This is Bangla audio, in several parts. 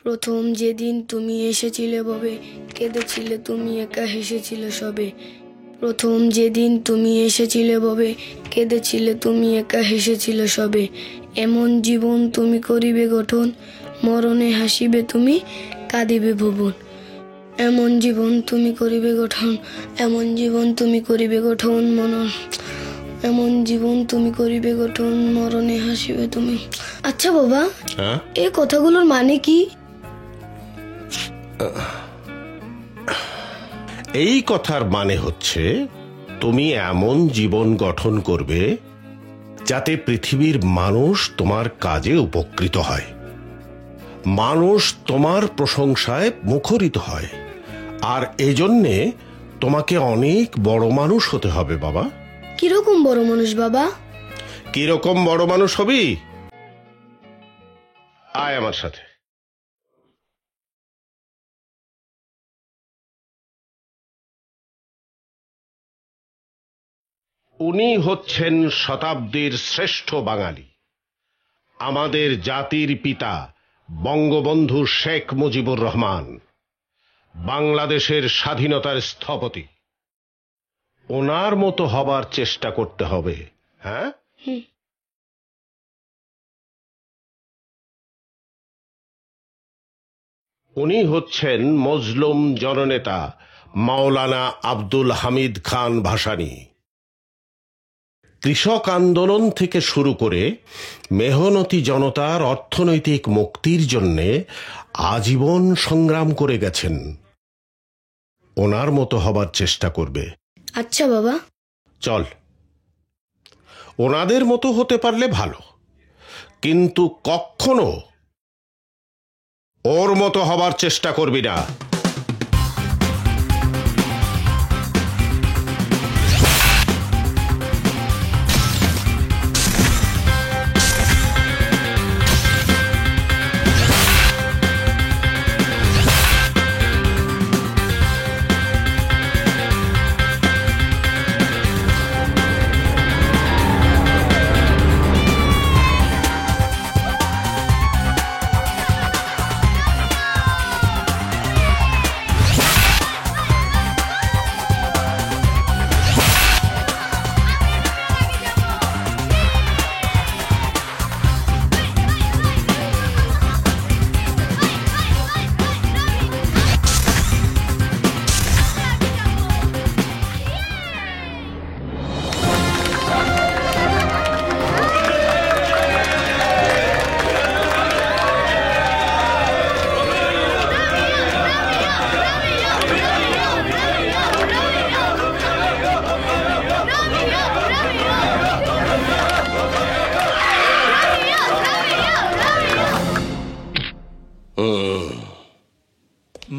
প্রথম যেদিন তুমি এসেছিলে ববে, কেঁদেছিলে তুমি একা হেসেছিলে সবে। প্রথম যেদিন তুমি এসেছিলে ববে, কেঁদেছিলে তুমি একা হেসেছিলে সবে। এমন জীবন তুমি করিবে গঠন, মরণে হাসিবে তুমি, কাঁদিবে ভুবন। এমন জীবন তুমি করিবে গঠন, এমন জীবন তুমি করিবে গঠন এমন জীবন তুমি করিবে গঠন, মরণে হাসিবে তুমি। আচ্ছা বাবা, এই কথাগুলোর মানে কি? এই কথার মানে হচ্ছে তুমি এমন জীবন গঠন করবে যাতে পৃথিবীর মানুষ তোমার কাজে উপকৃত হয়, মানুষ তোমার প্রশংসায় মুখরিত হয়। আর এজন্যে তোমাকে অনেক বড় মানুষ হতে হবে বাবা। কিরকম বড় মানুষ বাবা? কিরকম বড় মানুষ হবি? আয় আমার সাথে। উনি হচ্ছেন শতাব্দীর শ্রেষ্ঠ বাঙালি, আমাদের জাতির পিতা বঙ্গবন্ধু শেখ মুজিবুর রহমান, বাংলাদেশের স্বাধীনতার স্থপতি। ওনার মতো হবার চেষ্টা করতে হবে। হ্যাঁ, উনি হচ্ছেন মজলুম জননেতা মাওলানা আব্দুল হামিদ খান ভাসানী। কৃষক আন্দোলন থেকে শুরু করে মেহনতি জনতার অর্থনৈতিক মুক্তির জন্যে আজীবন সংগ্রাম করে গেছেন। ওনার মতো হবার চেষ্টা করবে। আচ্ছা বাবা। চল, ওনাদের মতো হতে পারলে ভালো, কিন্তু কখনো ওর মতো হবার চেষ্টা করবি না।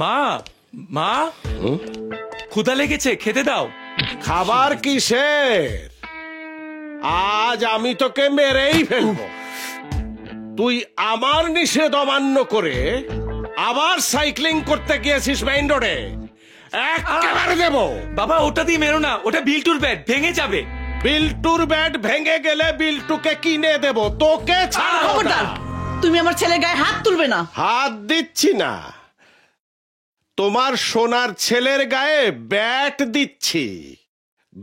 মা, মা, ক্ষুধা লেগেছে, খেতে দাও। খাবার কিসের? আজ আমি তোকে মেরেই ফেলবো। তুই আমার নিষেধ অমান্য করে আবার সাইক্লিং করতে গিয়েছিস মেইন রোডে। একেবারে দেব। বাবা, ওটা দিয়ে মেরো না, ওটা বিল্টুর ব্যাট, ভেঙে যাবে। বিল্টুর ব্যাট ভেঙে গেলে বিল্টুকে কিনে দেব, তোকে ছাড়বো না। তুমি আমার ছেলের গায়ে হাত তুলবে না। হাত দিচ্ছি না, তোমার সোনার ছেলের গায়ে ব্যাট দিচ্ছি।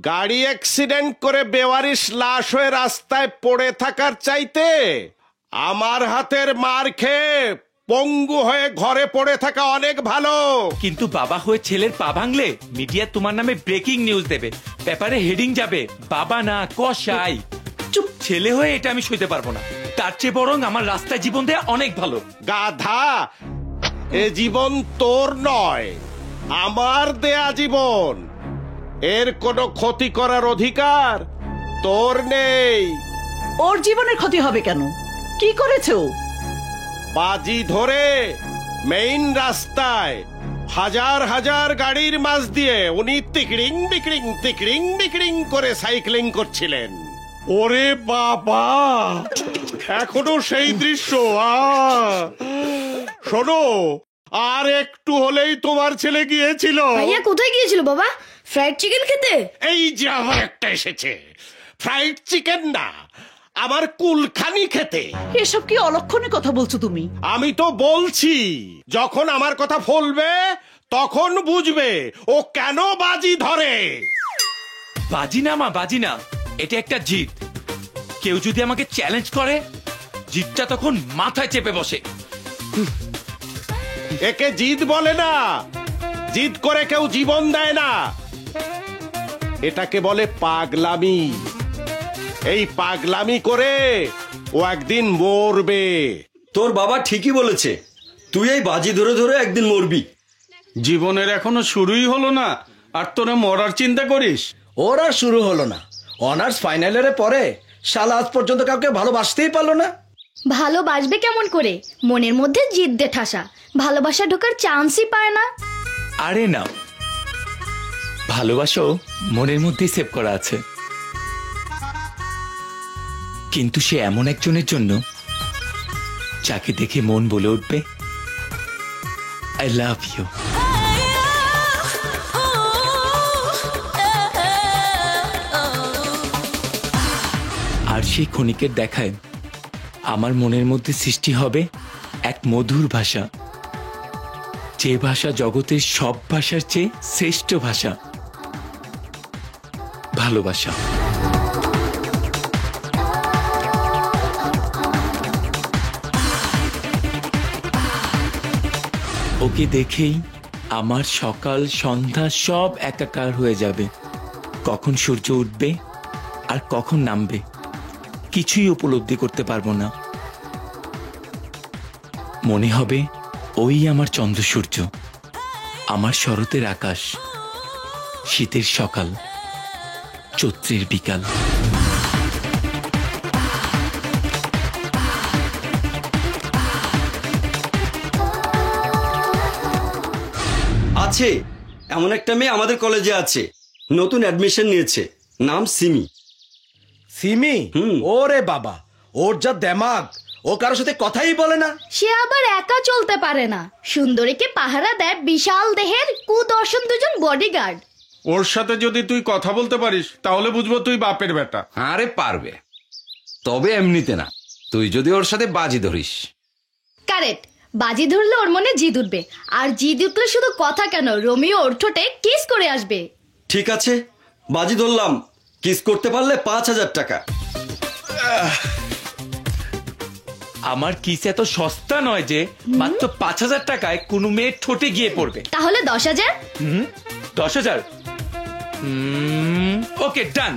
গাড়ি অ্যাক্সিডেন্ট করে বেওয়ারিশ লাশ হয়ে রাস্তায় পড়ে থাকার চাইতে আমার হাতের মার খেয়ে পঙ্গু হয়ে ঘরে পড়ে থাকা অনেক ভালো। কিন্তু বাবা হয়ে ছেলের পা ভাঙলে মিডিয়া তোমার নামে ব্রেকিং নিউজ দেবে, পেপারে হেডিং যাবে, বাবা না কসাই। চুপ, ছেলে হয়ে এটা আমি সইতে পারবো না। তার চেয়ে বরং আমার রাস্তায় জীবন দেয়া অনেক ভালো। গাধা, এ জীবন তোর নয়, আমার দেয়া জীবন। এর কোনো ক্ষতি করার অধিকার তোর নেই। ওর জীবনের ক্ষতি হবে কেন? কি করেছে ও? বাজি ধরে মেইন রাস্তায় হাজার হাজার গাড়ির মাঝ দিয়ে উনি তিকড়িং বিকড়িং করে সাইক্লিং করছিলেন। ওরে বাবা, এখনো সেই দৃশ্য। শোনো, আর একটু হলেই তোমার ছেলে গিয়েছিল। ভাইয়া কোথায় গিয়েছিল বাবা? ফ্রাইড চিকেন খেতে? এই যে আবার একটা এসেছে। ফ্রাইড চিকেন না, আমার কুলখানি খেতে। এসব কি অলক্ষণে কথা বলছো তুমি? আমি তো বলছি, যখন আমার কথা ফলবে তখন বুঝবে ও কেন বাজি ধরে। বাজি না মা, বাজি না, এটা একটা জিত। কেউ যদি আমাকে চ্যালেঞ্জ করে, জিতটা তখন মাথায় চেপে বসে। একে জিত বলে না, জিত করে কেউ জীবন দেয় না, এটাকে বলে পাগলামি। এই পাগলামি করে ও একদিন মরবে। তোর বাবা ঠিকই বলেছে, তুই এই বাজি ধরে ধরে একদিন মরবি। জীবনের এখনো শুরুই হলো না আর তোরা মরার চিন্তা করিস? ওর আর শুরু হলো না, অনার্স ফাইনালের পরে শালা আজ পর্যন্ত কাউকে ভালোবাসতেই পারলো না। ভালোবাসবে কেমন করে? মনের মধ্যে জিদ দে ঠাসা, ভালোবাসা ঢোকার চান্সই পায় না। আরে না, ভালোবাসো মনের মধ্যেই সেভ করা আছে, কিন্তু সে এমন একজনের জন্য যাকে দেখে মন বলে উঠবে আই লাভ ইউ। আর সেই ক্ষণিকের দেখায় আমার মনের মধ্যে সৃষ্টি হবে এক মধুর ভাষা, যে ভাষা জগতের সব ভাষার চেয়ে শ্রেষ্ঠ ভাষা, ভালোবাসা। ওকে দেখেই আমার সকাল সন্ধ্যা সব একাকার হয়ে যাবে। কখন সূর্য উঠবে আর কখন নামবে কিছুই উপলব্ধি করতে পারবো না। মনে হবে ওই আমার চন্দ্র সূর্য, আমার শরতের আকাশ, শীতের সকাল, চৈত্রের বিকাল। আছে এমন একটা মেয়ে আমাদের কলেজে আছে, নতুন অ্যাডমিশন নিয়েছে, নাম সিমি। সিমি? ওরে বাবা, ওর যা দেমাগ, ও কারোর সাথে কথাই বলে না। সে আবার একা চলতে পারে না, সুন্দরীকে পাহারা দেয় বিশাল দেহের কুদর্শন দুজন বডিগার্ড। ওর সাথে যদি তুই কথা বলতে পারিস তাহলে বুঝবো তুই বাপের বেটা। আরে পারবে, তবে এমনিতে না, তুই যদি ওর সাথে বাজি ধরিস। কারেক্ট, বাজি ধরলে ওর মনে জিদ উঠবে, আর জিদ উঠলে শুধু কথা কেন, রোমিও ওর ঠোঁটে কিস করে আসবে। ঠিক আছে, বাজি ধরলাম, কিস করতে পারলে 5,000 টাকা। আমার কিস এত সস্তা নয় যে মাত্র 5,000 টাকায় কোনো মেয়ের ঠোঁটে গিয়ে পড়বে। তাহলে 10,000? 10,000? Okay, done.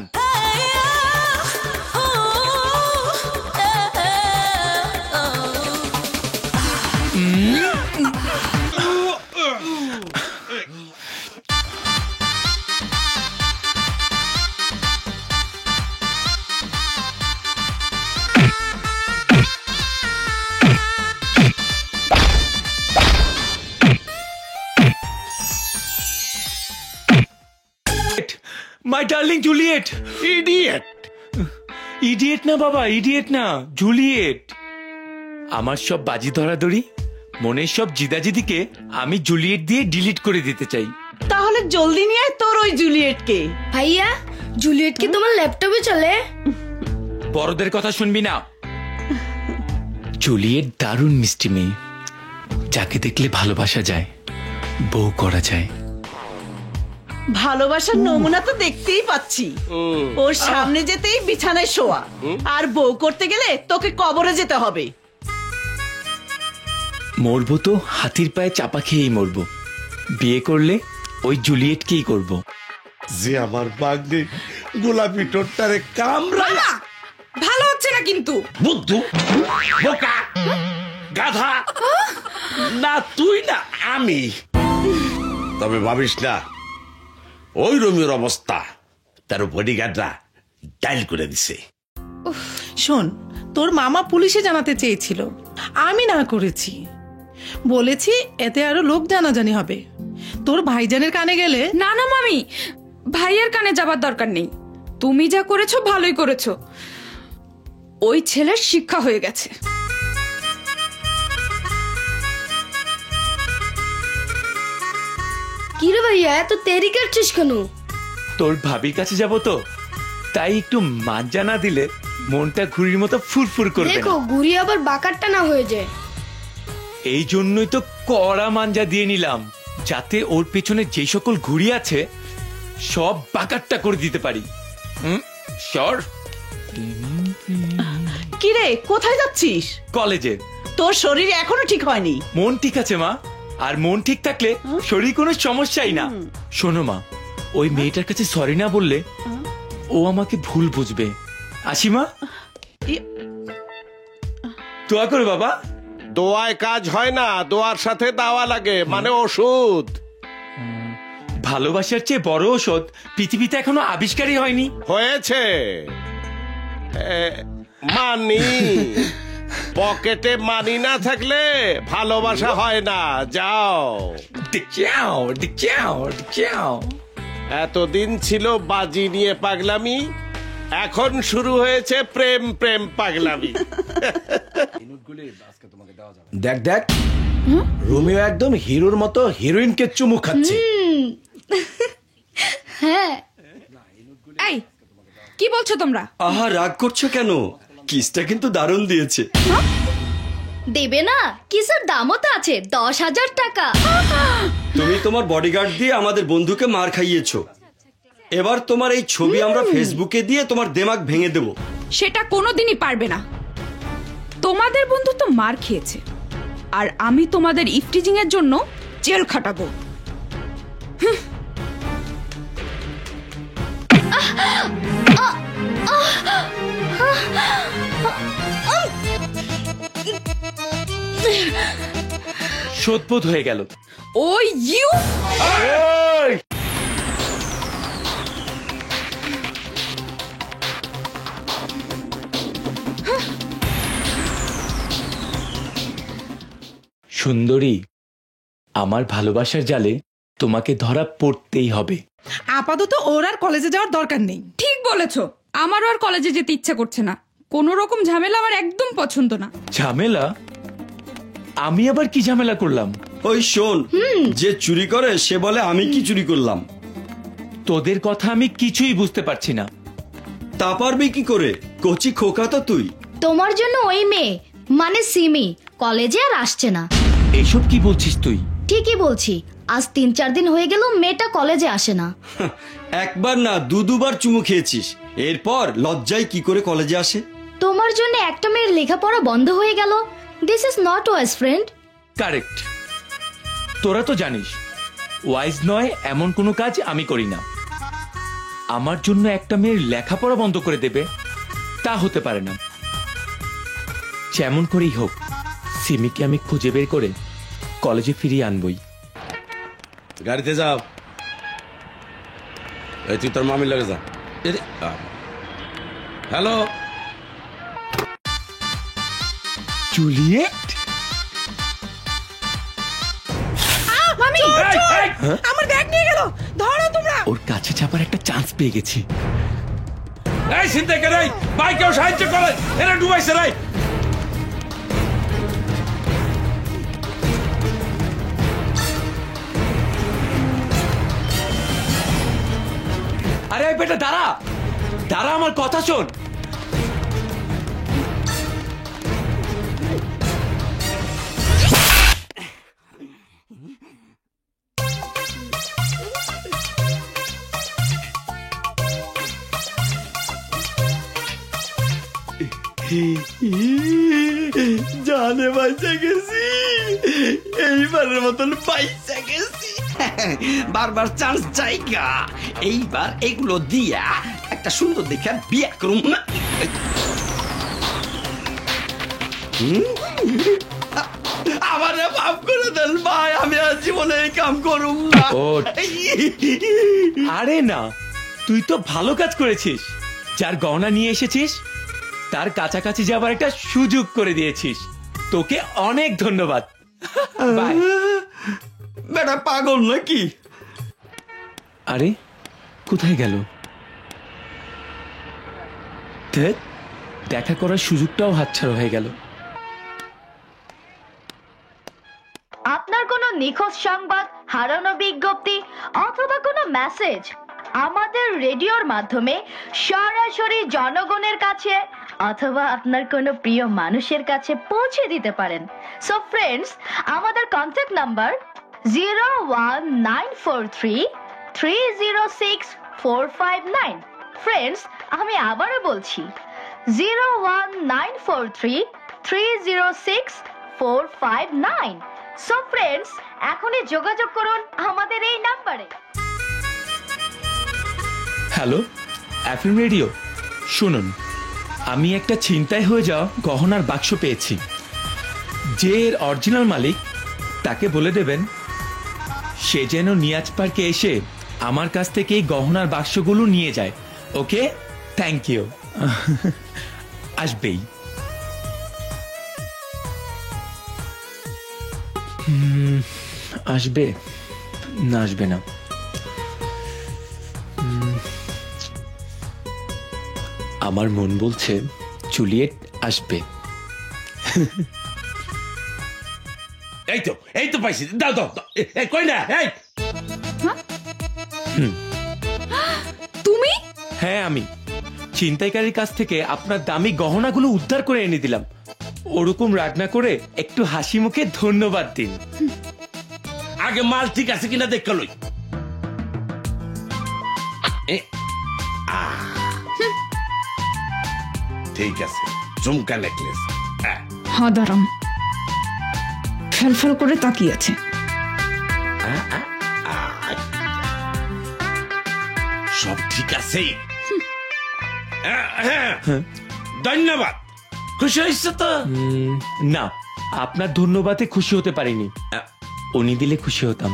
My darling Juliet. Idiot! Idiot না বাবা, ইডিয়েট না, জুলিয়েট। আমার সব বাজি ধরাধরি, মনের সব জিদাজিদিকে আমি জুলিয়েট দিয়ে ডিলিট করে দিতে চাই। তাহলে জলদি নিয়ে আয় তোর ওই জুলিয়েটকে। ভাইয়া, জুলিয়েট কি তোমার ল্যাপটপে চলে? বড়দের কথা শুনবি না। জুলিয়েট দারুণ মিষ্টি মেয়ে, যাকে দেখলে ভালোবাসা যায়, বউ করা যায়। ভালোবাসার নমুনা তো দেখতেই পাচ্ছি, ওর সামনে যেতেই বিছানায় শোয়া, আর বউ করতে গেলে তোকে কবরে যেতে হবে। মরবো তো হাতির পায়ে চাপা খেয়েই মরবো, বিয়ে করলে ওই জুলিয়েটকেই করব। যে আমার বাগদে গোলাপি টোট্টারে কামড়া। ভালো হচ্ছে না কিন্তু। বুদ্ধু, বোকা, গাধা, না তুই না আমি। তবে ভাবিস না, ওই রোমিওর অবস্থা তার বডিগার্ডরা ডাইল করে দিছে। শোন, তোর মামা পুলিশে জানাতে চেয়েছিল, আমি না করেছি। বলেছি এতে আরো লোক জানাজানি হবে। তোর ভাইজানের কানে গেলে। না না মামি, ভাইয়ের কানে যাবার দরকার নেই। তুমি যা করেছো ভালোই করেছো, ওই ছেলের শিক্ষা হয়ে গেছে। কি রে ভাইয়া, এত দেরি করছিস কেন? তোর ভাবির কাছে যাব তো, তাই একটু মাঞ্জা না দিলে মনটা ঘুড়ির মতো ফুরফুর করবে দেখো না। ঘুড়ি আবার বাঁকারটা না হয়ে যায়। এই জন্যই তো কড়া মাঞ্জা দিয়ে নিলাম, যাতে ওর পেছনে যে সকল ঘুড়ি আছে সব বাঁকারটা করে দিতে পারি। সর। কিরে, কোথায় যাচ্ছিস? কলেজে। তোর শরীর এখনো ঠিক হয়নি। মন ঠিক আছে মা, আর মন ঠিক থাকলে শরীর কোনো সমস্যাই না। শোনো মা, ওই মেয়েটার কাছে সরি না বললে ও আমাকে ভুল বুঝবে। আসি মা। দোয়া করো বাবা। দোয়ায় কাজ হয় না, দোয়ার সাথে দাওয়া লাগে, মানে ওষুধ। ভালোবাসার চেয়ে বড় ঔষধ পৃথিবীতে এখনো আবিষ্কারই হয়নি। হয়েছে। মানি পকেটে মানি না থাকলে ভালোবাসা হয় না। যাও। এতদিন ছিল বাজি নিয়ে পাগলামি, এখন শুরু হয়েছে প্রেম প্রেম পাগলামি। দেখ দেখ, রোমিও একদম হিরোর মতো হিরোইনকে চুমু খাচ্ছে। হ্যাঁ, এই কি বলছো তোমরা? আহা, রাগ করছো কেন? কিসটা কিন্তু দারুণ দিয়েছে। দেবে না? কিসের দামও তো আছে, 10,000 টাকা। তুমি তোমার বডিগার্ড দিয়ে আমাদের বন্ধুকে মার খাইয়েছো। এবার তোমার এই ছবি আমরা ফেসবুকে দিয়ে তোমার দেমাগ ভেঙে দেব। সেটা কোনোদিনই পারবে না। তোমাদের বন্ধু তো মার খেয়েছে, আর আমি তোমাদের ইফটিজিং এর জন্য জেল খাটাবো। শোধবোধ হয়ে গেল। ও ইউ, সুন্দরী, আমার ভালোবাসার জালে তোমাকে ধরা পড়তেই হবে। আপাতত ওর আর কলেজে যাওয়ার দরকার নেই। ঠিক বলেছো। আমারও আর কলেজে যেতে ইচ্ছা করছে না। কোনো রকম ঝামেলা আমার একদম পছন্দ না। ঝামেলা? আমি আবার কি ঝামেলা করলাম? ওই শোন, যে চুরি করে সে বলে আমি কি চুরি করলাম। তোদের কথা আমি কিছুই বুঝতে পারছি না। তা পারবি কি করে? কচি খোকা তো তুই। তোমার জন্য ওই মেয়ে মানে সিমি কলেজে আর আসছে না। এইসব কি বলছিস তুই? ঠিকই বলছি, আজ 3-4 দিন হয়ে গেল মেয়েটা কলেজে আসে না। একবার না দুবার চুমু খেয়েছিস, এরপর লজ্জায় কি করে কলেজে আসে? তোমার জন্য একটা মেয়ের লেখাপড়া বন্ধ হয়ে গেল। This is not wise friend. Correct. তোরা তো জানিস ওয়াইজ নয় এমন কোনো কাজ আমি করি না। আমার জন্য একটা মেয়ের লেখাপড়া বন্ধ করে দেবে তা হতে পারে না। যেমন করেই হোক সিমিকে আমি খুঁজে বের করে কলেজে ফিরিয়ে আনবই। গাড়িতে যাও। এই তুই তোর মামির লাগে যা। Hello Juliet. মামি, আমার ব্যাগ নিয়ে গেল, ধরো তোমরা। ওর কাছে চাপার একটা চান্স পেয়ে গেছি। এই চিন্তা করে ভাই, কেউ সাহায্য করেন, এরা ডুবাইছে রাই। আরে বেটা দাঁড়া দাঁড়া, আমার কথা শোন। জানে বাইসা গেছি, এইবারের মতন বাইসা গেছি। বারবার চান্স জায়গা, এইবার এগুলো দিয়া একটা সুন্দর দেখে বিয়ে করুম না। আমার মাফ করে দেন ভাই, আমি আর জীবনে এই কাম করুম না। আরে না, তুই তো ভালো কাজ করেছিস। যার গহনা নিয়ে এসেছিস তার কাছাকাছি যাবার একটা সুযোগ করে দিয়েছিস। তোকে অনেক ধন্যবাদ। বাই। বেটা পাগল নাকি? আরে কোথায় গেল? দেখা করার সুযোগটাও হাতছাড়া হয়ে গেল। আপনার কোনো নিখোঁজ সংবাদ, হারানো বিজ্ঞপ্তি অথবা কোনো মেসেজ আমাদের রেডিওর মাধ্যমে সরাসরি জনগণের কাছে অথবা আপনার কোনো প্রিয় মানুষের কাছে পৌঁছে দিতে পারেন। সো ফ্রেন্ডস, আমাদের কন্ট্যাক্ট নাম্বার 01943306459। ফ্রেন্ডস, আমি আবারও বলছি 01943306459। সো ফ্রেন্ডস, এখনই যোগাযোগ করুন আমাদের এই নাম্বারে। হ্যালো, এফএম রেডিও শুনুন, আমি একটা ছিনতাই হয়ে যাওয়া গহনার বাক্স পেয়েছি। যে এর অরিজিনাল মালিক তাকে বলে দেবেন সে যেন নিয়াজ পার্কে এসে আমার কাছ থেকে এই গহনার বাক্সগুলো নিয়ে যায়। ওকে, থ্যাংক ইউ। আসবেই। আসবে না, আসবে না। আমার মন বলছে জুলিয়েট আসবে। এই তো পাইছি, দাও দাও দাও। কই না, এই তুমি? হ্যাঁ, আমি ছিনতাইকারীর কাছ থেকে আপনার দামি গহনাগুলো উদ্ধার করে এনে দিলাম। ওরকম রাগ না করে একটু হাসি মুখে ধন্যবাদ দিন। আগে মাল ঠিক আছে কিনা দেখে লই। ঠিক আছে, ঝুমকা নেকলেস। হাদারাম ফেলফেল করে তাকিয়ে আছে। সব ঠিক আছে। ধন্যবাদ। খুশি হয়েছে তো? না, আপনার ধন্যবাদে খুশি হতে পারিনি। উনি দিলে খুশি হতাম।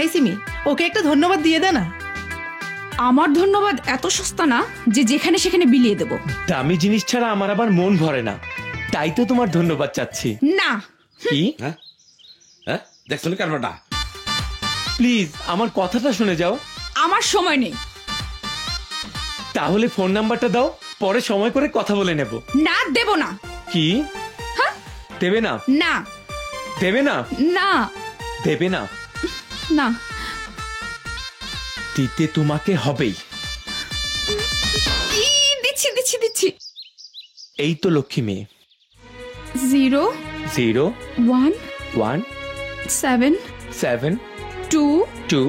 এই সিমি, ওকে একটা ধন্যবাদ দিয়ে দে না। আমার ধন্যবাদ এত সস্তা না যে যেখানে সেখানে বিলিয়ে দেব। দামি জিনিস ছাড়া আমার আবার মন ভরে না, তাই তো তোমার ধন্যবাদ চাচ্ছি। না। কি? দেখছো না কারবারটা? প্লিজ আমার কথাটা শুনে যাও। আমার সময় নেই। তাহলে ফোন নাম্বারটা দাও, পরে সময় করে কথা বলে নেব। না, দেব না। কি? দেবে না? না। দেবে না? না। দেবে না? না। দিতে তোমাকে হবেই। দিচ্ছি দিচ্ছি দিচ্ছি। এই তো লক্ষ্মী মেয়ে। 0 0 1 1 7 7 2 2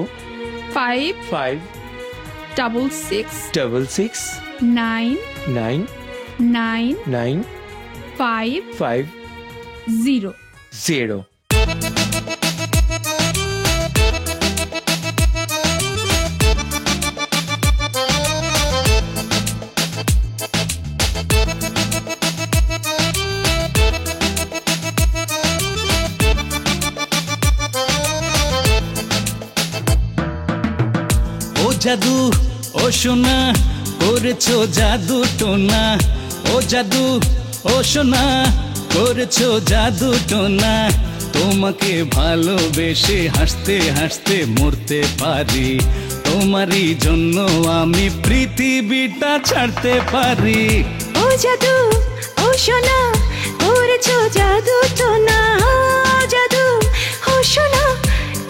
5 5 6 6 9 9 9 9 5 5 0 0। জাদু ও সোনা করেছো জাদু টোনা, ও জাদু ও সোনা করেছো জাদু টোনা। তোমাকে ভালোবেসে হাসতে হাসতে মরতে পারি, তোমারই জন্য আমি পৃথিবীটা ছাড়তে পারি। ও জাদু ও সোনা করেছো জাদু টোনা, জাদু ও সোনা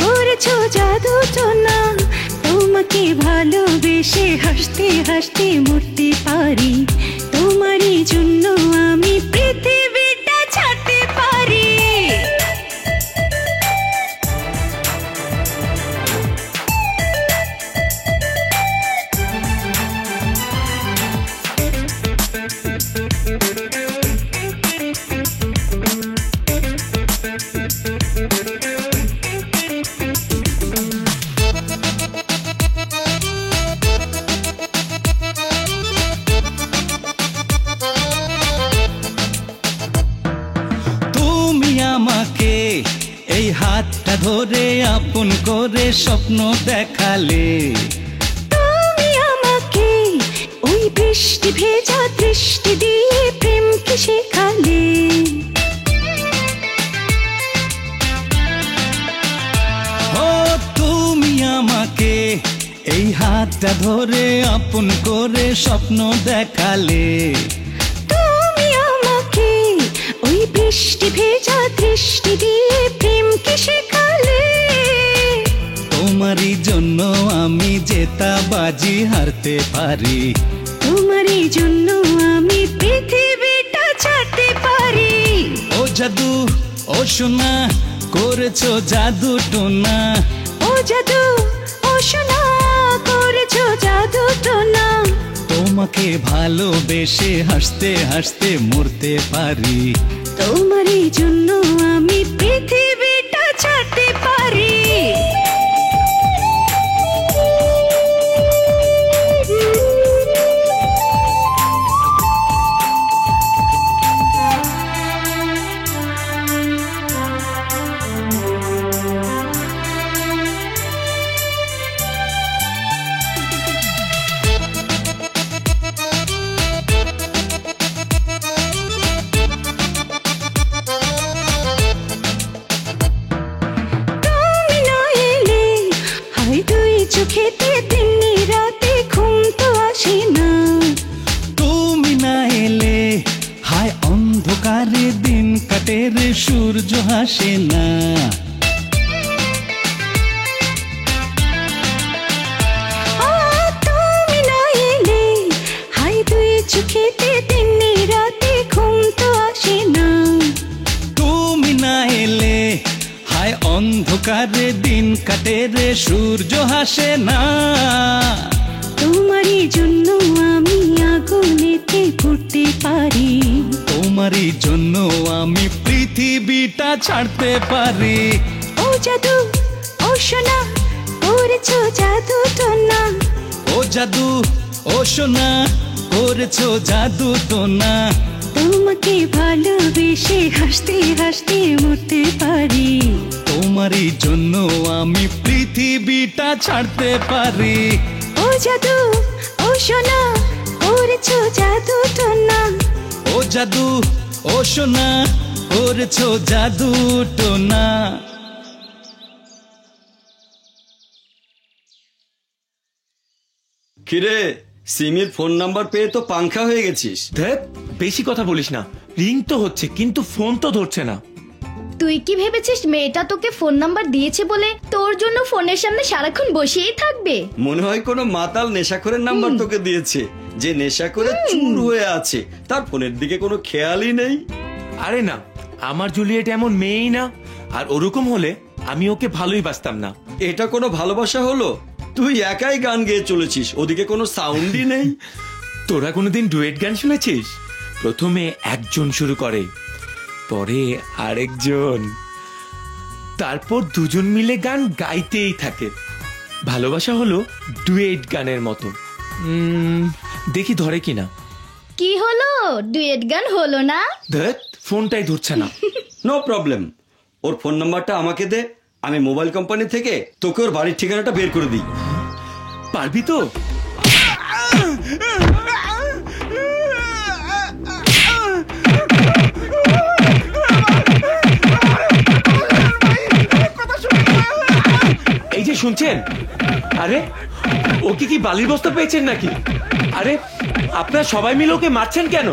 করেছো জাদু টোনা। তোমাকে ভালোবেসে হাসতে হাসতে মরতে পারি, তোমারই জন্য আমি পৃথিবীটা ছাড়তে পারি। এই হাতটা ধরে আপন করে স্বপ্ন দেখালে, তুমি আমাকে ওই বৃষ্টি ভেজা দৃষ্টি দিয়ে প্রেমকে শেখালে। ও তুমি আমাকে এই হাতটা ধরে আপন করে স্বপ্ন দেখালে, তুমি আমাকে ওই বৃষ্টি ভেজা দৃষ্টি দিয়ে প্রেমকে শেখালে। তোমারই জন্য আমি জেতা বাজি হারতে পারি, তোমারই জন্য আমি পৃথিবীটা ছাড়তে পারি। ও জাদু ও সোনা করেছো জাদু টোনা, ও জাদু ও সোনা করেছো জাদু টোনা। তোমাকে ভালোবেসে হাসতে হাসতে মরতে পারি। তোমারই জন্য আমি পৃথিবীটা ছাড়তে পারি। তুমি না এলে হায় দুই চোখেতে দিনে রাতে ঘুম তো আসে না। তুমি না এলে হায় অন্ধকারে দিন কাটে রে সূর্য হাসে না। তুমি না এলে হায় দুই চোখেতে দিনে রাতে ঘুম তো আসে না। তুমি না এলে হায় অন্ধকারে দিন কাটে রে সূর্য হাসে না। তোমারই জন্য আমি আগুনেতে ঘুরতে পারি। তোমারই জন্য আমি পৃথিবীটা ছাড়তে পারি। ও জাদু ও সোনা করেছো জাদু টোনা। ও জাদু ও সোনা করেছো জাদু টোনা। তোমাকে ভালোবেসে হাসতে হাসতে মরতে পারি। তোমারই জন্য আমি পৃথিবীটা ছাড়তে পারি। ও জাদু ও সোনা করেছো জাদু টোনা। ও জাদু ও সোনা করেছো জাদু টোনা। কিরে সিমির ফোন নাম্বার পেয়ে তো পাংখা হয়ে গেছিস। দেখ বেশি কথা বলিস না, রিং তো হচ্ছে কিন্তু ফোন তো ধরছে না। তুই কি ভেবেছিস মেয়েটা তোকে ফোন নাম্বার দিয়েছে বলে তোর জন্য ফোনের সামনে সারাক্ষণ বসেই থাকবে? মনে হয় কোনো মাতাল নেশাখোরের নাম্বার তোকে দিয়েছে, যে নেশা করে চুর হয়ে আছে, তার ফোনের দিকে কোনো খেয়ালই নেই। আরে না, আমার জুলিয়েট এমন মেয়েই না, আর ওরকম হলে আমি ওকে ভালোই বাসতাম না। এটা কোনো ভালোবাসা হলো? তুই একাই গান গেয়ে চলেছিস, ওদিকে কোনো সাউন্ডই নেই। তোরা কোনোদিন ডুয়েট গান শুনেছিস? প্রথমে একজন শুরু করে, পরে আরেকজন, তারপর দুজন মিলে গান গাইতেই থাকে। ভালোবাসা হলো ডুয়েট গানের মতো। দেখি ধরে কিনা। কি হলো, ডুয়েট গান হলো না? দেখ ফোনটাই ধরছে না। নো প্রবলেম, ওর ফোন নাম্বারটা আমাকে দে, আমি মোবাইল কোম্পানি থেকে তোকে ওর বাড়ির ঠিকানাটা বের করে দিই। পারবি তো? এই যে শুনছেন, আরে ওকে কি বালির বস্তা পেয়েছেন নাকি? আরে আপনারা সবাই মিলে ওকে মারছেন কেন?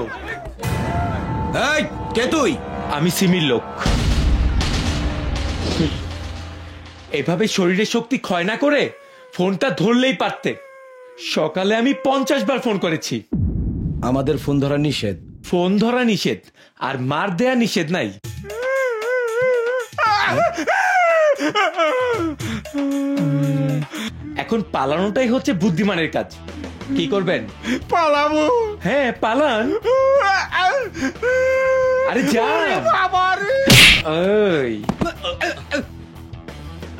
এই কে তুই? আমি সিমির লোক। এভাবে শরীরের শক্তি ক্ষয় না করে ফোনটা ধরলেই পারতে। সকালে আমি 50 বার ফোন করেছি। আমাদের ফোন ধরা নিষেধ। ফোন ধরা নিষেধ আর মার দেয়া নিষেধ নাই। এখন পালানোটাই হচ্ছে বুদ্ধিমানের কাজ। কি করবেন? পালাবো। হ্যাঁ পালান। আরে যা। ওই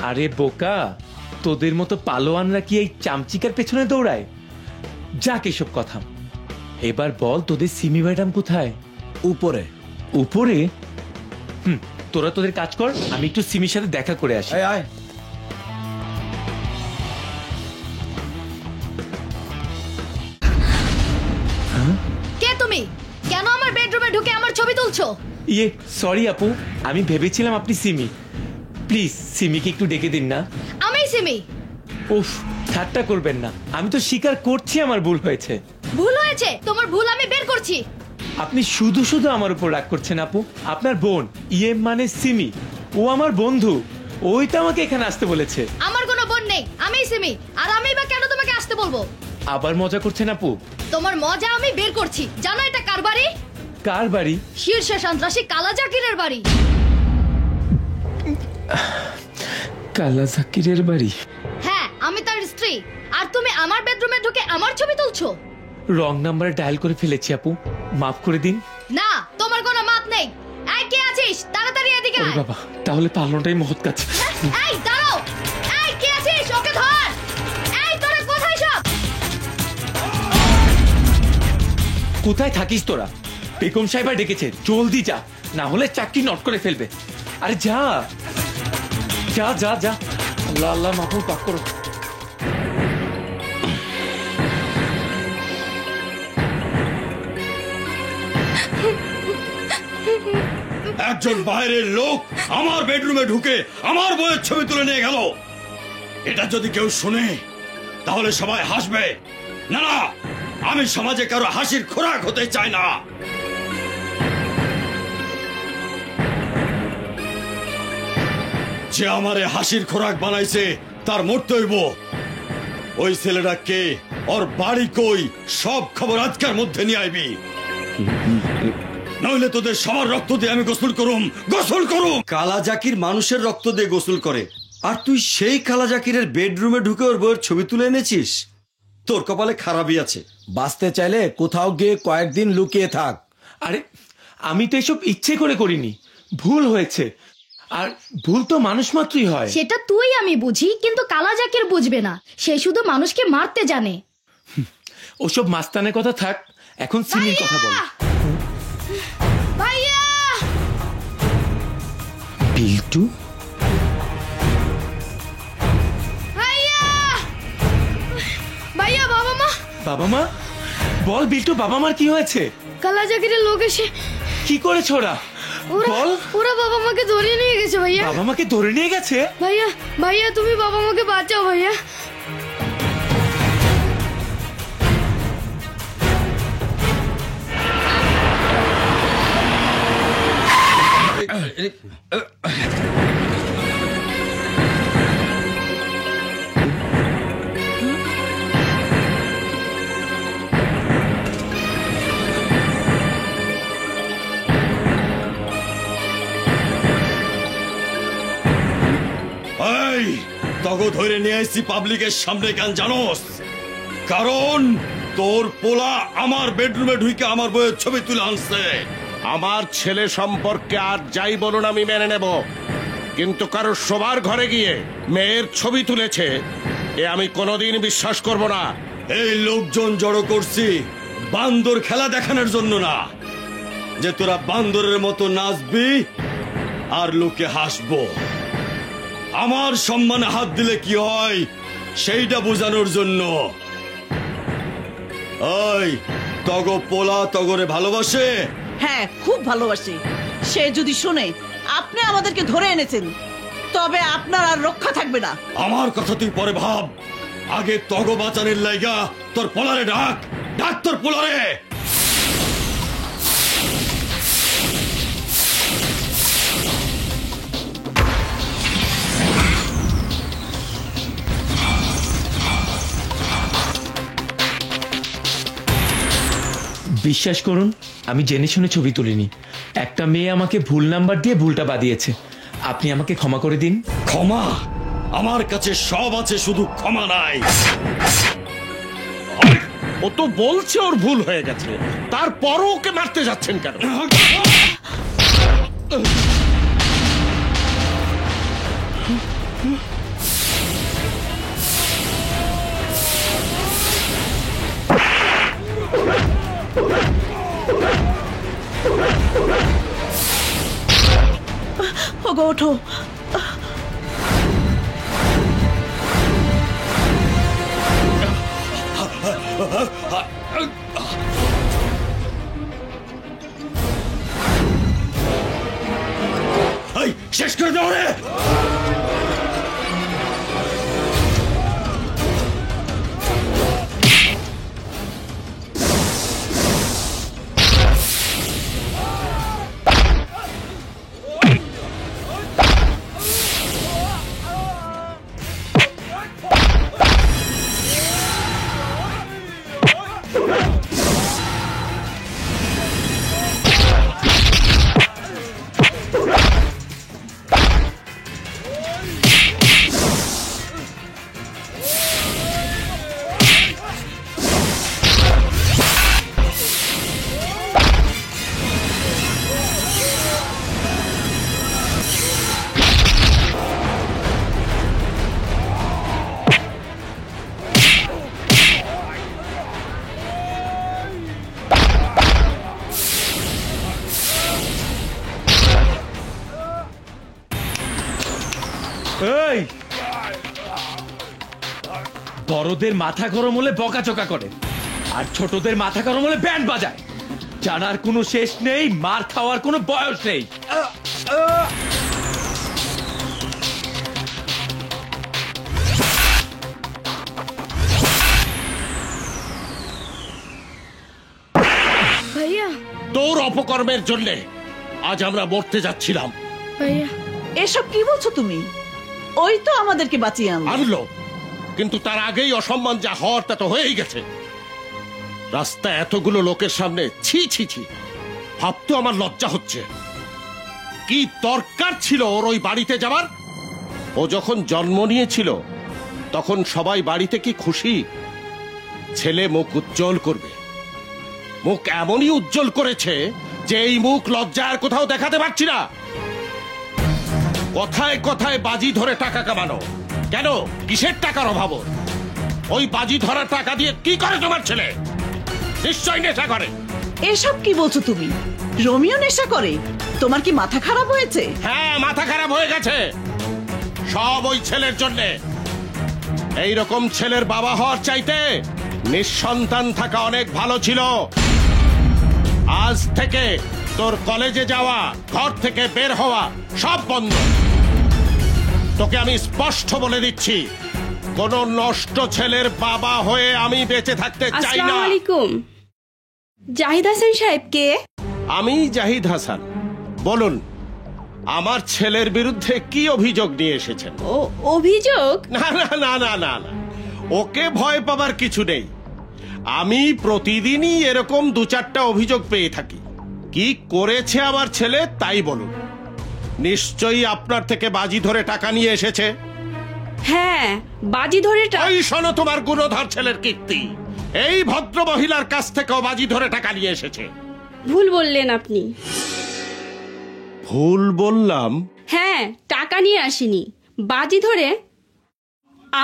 আরে বোকা, তোদের মতো পালোয়ানরা কি এই চামচিকার পেছনে দৌড়ায়? যাক এসব কথা, এবার বল তোদের সিমি ম্যাডাম কোথায়? উপরে। উপরে? তোরা তোদের কাজ কর, আমি একটু সিমির সাথে দেখা করে আসি। আয়। কে তুমি? কেন আমার বেডরুমে ঢুকে আমার ছবি তুলছো? ইয়ে সরি আপু, আমি ভেবেছিলাম আপনি সিমি। প্লিজ সিমিকে একটু ডেকে দিন না। আমি সিমি। উফ, ঠাট্টা করবেন না, আমি তো স্বীকার করছি আমার ভুল হয়েছে। ভুল হয়েছে? তোমার ভুল আমি বের করছি। আপনি শুধু শুধু আমার উপর রাগ করছেন আপু। আপনার বোন ইয়ে মানে সিমি, ও আমার বন্ধু, ওই তো আমাকে এখানে আসতে বলেছে। আমার কোনো বোন নেই, আমি সিমি। আর আমি বা কেন তোমাকে আসতে বলবো? আবার মজা করছেন আপু? তোমার মজা আমি বের করছি। জানো এটা কার বাড়ি? কার বাড়ি? শীর্ষ সন্ত্রাসী কালা জাকিরের বাড়ি। কালা জাকিরের বাড়ি? হ্যাঁ, আমি তার স্ত্রী। আর তুমি আমার বেডরুমে ঢুকে আমার ছবি তুলছো। রং নাম্বারে ডায়াল করে ফেলেছি আপু, মাফ করে দিন। না, তোমার কোনো মাপ নেই। এই কে আছিস? তাড়াতাড়ি এদিকে আয়। বাবা, তাহলে পালানোটাই মহৎ কাজ। এই দাঁড়াও। এই কে আছিস? ওকে ধর। এই তোরা কোথায় সব? কোথায় থাকিস তোরা? বেগম সাহেবা ডেকেছে, জলদি যা, না হলে চাকরি নট করে ফেলবে। আরে যা যা যা যা। আল্লাহ আল্লাহ, মাহবুব পাক করো। একজন বাইরের লোক আমার বেডরুমে ঢুকে আমার বইয়ের ছবি তুলে নিয়ে গেল। এটা যদি কেউ শুনে তাহলে সবাই হাসবে। না না, আমি সমাজে কারো হাসির খোরাক হতে চাই না। যে আমারে হাসির খোরাক বানাইছে তার মরতে হইব। ওই ছেলেটা কে, ওর বাড়ি কই, সব খবর আজকের মধ্যে নিয়ে আইবি। নইলে তোদের সবার রক্ত দিয়ে আমি গোসল করুম। কালা জাকির মানুষের রক্ত দিয়ে গোসল করে, আর তুই সেই কালা জাকিরের বেডরুমে ঢুকে ওর বউয়ের ছবি তুলে এনেছিস। তোর কপালে খারাপই আছে। বাঁচতে চাইলে কোথাও গিয়ে কয়েকদিন লুকিয়ে থাক। আরে আমি তো এসব ইচ্ছে করে করিনি, ভুল হয়েছে। আর ভুল তো মানুষ মাত্রই হয়। সেটা তুই আমি বুঝি, কিন্তু কালা জাকির বুঝবে না। সে শুধু মানুষকে মারতে জানে। ওসব মাস্তানের কথা থাক, এখন সিমির কথা বল। ভাইয়া! বিল্টু? ভাইয়া! ভাইয়া, বাবা মা! বাবা মা? বল বিল্টু, বাবা মার কি হয়েছে? কালা জাকিরের লোক এসে কি করেছে ওরা? বল। ওরা বাবা মাকে ধরে নিয়ে গেছে ভাইয়া। বাবা মাকে ধরে নিয়ে গেছে? ভাইয়া ভাইয়া, তুমি বাবা মাকে বাঁচাও ভাইয়া। তগো ধরে নিয়ে এসছি পাবলিকের সামনে, কেন জানোস? কারণ তোর পোলা আমার বেডরুমে ঢুকে আমার বইয়ের ছবি তুলে আনছে। আমার ছেলে সম্পর্কে আর যাই বলুন আমি মেনে নেব, কিন্তু কারো সবার ঘরে গিয়ে মেয়ের ছবি তুলেছে এ আমি কোনোদিন বিশ্বাস করব না। এই লোকজন জড়ো করছি বান্দর খেলা দেখানোর জন্য না, যে তোরা বান্দরের মতো নাচবি আর লোকে হাসবো। আমার সম্মানে হাত দিলে কি হয় সেইটা বোঝানোর জন্য। ওই তগো পোলা তগরে ভালোবাসে? হ্যাঁ, খুব ভালোবাসি। সে যদি শুনে আপনি আমাদেরকে ধরে এনেছেন, তবে আপনার আর রক্ষা থাকবে না। আমার কথা তুই পরে ভাব, আগে তগো বাঁচানোর লাইগা তোর পোলারে ডাক, ডাক তোর পোলারে। বিশ্বাস করুন, আমি জেনে শুনে ছবি তুলিনি। একটা মেয়ে আমাকে ভুল নাম্বার দিয়ে ভুলটা বাদিয়েছে। আপনি আমাকে ক্ষমা করে দিন। ক্ষমা? আমার কাছে সব আছে, শুধু ক্ষমা নাই। ও তো বলছে ওর ভুল হয়ে গেছে, তারপরও ওকে মারতে যাচ্ছেন কেন? ওগো ওঠো। শেষ করে দাও রে। এই বড়দের মাথা গরম হলে বকাচকা করে, আর ছোটদের মাথা গরম হলে ব্যান্ড বাজায়। জানার কোনো শেষ নেই, মার খাওয়ার কোনো বয়স নেই। ভাইয়া তোর অপকর্মের জন্য আজ আমরা মরতে যাচ্ছিলাম। ভাইয়া এসব কি বলছো তুমি? ওই তো আমাদেরকে বাঁচিয়ে আনলো, কিন্তু তার আগেই অসম্মান যা হওয়ার তা তো হয়েই গেছে। রাস্তায় এতগুলো লোকের সামনে ছি ছি ছি, ভাবতে আমার লজ্জা হচ্ছে। কি দরকার ছিল ওর ওই বাড়িতে যাবার? ও যখন জন্ম নিয়েছিল তখন সবাই বাড়িতে কি খুশি? ছেলে মুখ উজ্জ্বল করবে, মুখ এমনই উজ্জ্বল করেছে যে এই মুখ লজ্জার কোথাও দেখাতে পারছি না। কথায় কথায় বাজি ধরে টাকা কামানো, কেন? কিসের টাকার অভাব? ওই বাজি ধরা টাকা দিয়ে কি করে তোমার ছেলে? নিশ্চয়ই নেশা করে। এসব কি বলছো তুমি? রোমিও নেশা করে? তোমার কি মাথা খারাপ হয়েছে? হ্যাঁ, মাথা খারাপ হয়ে গেছে। সব ওই ছেলের জন্যে। এইরকম ছেলের বাবা হওয়ার চাইতে নিঃসন্তান থাকা অনেক ভালো ছিল। আজ থেকে তোর কলেজে যাওয়া, ঘর থেকে বের হওয়া সব বন্ধ। তোকে আমি স্পষ্ট বলে দিচ্ছি, কোন নষ্ট ছেলের বাবা হয়ে আমি বেঁচে থাকতে চাই না। আসসালামু আলাইকুম। জাহিদ হাসান সাহেব কে? আমি জাহিদ হাসান। বলুন, আমার ছেলের বিরুদ্ধে কি অভিযোগ নিয়ে এসেছেন? অভিযোগ? না না না না না না, ওকে ভয় পাবার কিছু নেই। আমি প্রতিদিনই এরকম 2-4টা অভিযোগ পেয়ে থাকি। কি করেছে আমার ছেলে তাই বলুন। নিশ্চয়ই আপনার থেকে বাজি ধরে টাকা নিয়ে এসেছে। হ্যাঁ, বাজি ধরে ওই শোনো তোমার গুণধর ছেলের কীর্তি। এই ভদ্র মহিলার কাছ থেকেও বাজি ধরে টাকা নিয়ে এসেছে। ভুল বললেন আপনি। ভুল বললাম? হ্যাঁ, টাকা নিয়ে আসিনি, বাজি ধরে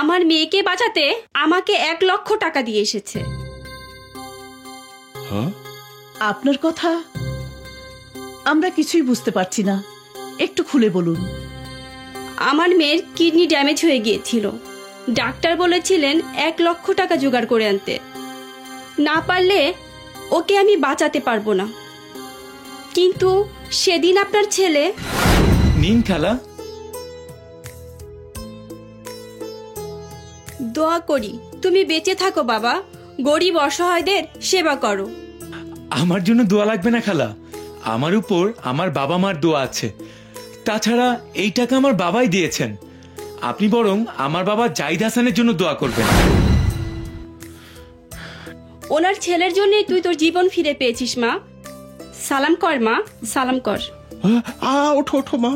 আমার মেয়েকে বাঁচাতে আমাকে 1 লক্ষ টাকা দিয়ে এসেছে। আপনার কথা আমরা কিছুই বুঝতে পারছি না, একটু খুলে বলুন। আমার মেয়ের কিডনি ড্যামেজ হয়ে গিয়েছিল, ডাক্তার বলেছিলেন 1 লক্ষ টাকা জোগাড় করে আনতে, না পারলে ওকে আমি বাঁচাতে পারবো না। কিন্তু সেদিন আপনার ছেলে। নিন খালা। দোয়া করি তুমি বেঁচে থাকো বাবা, গরিব অসহায়দের সেবা করো। আমার জন্য দোয়া লাগবে না খালা, আমার উপর আমার বাবা মার দোয়া আছে। তাছাড়া এই টাকা আমার বাবাই দিয়েছেন। আপনি বরং আমার বাবা জাহিদ হাসানের জন্য দোয়া করবেন। ওনার ছেলের জন্যই তুই তোর জীবন ফিরে পেয়েছিস মা। সালাম কর মা, সালাম কর। ওঠো ওঠো মা।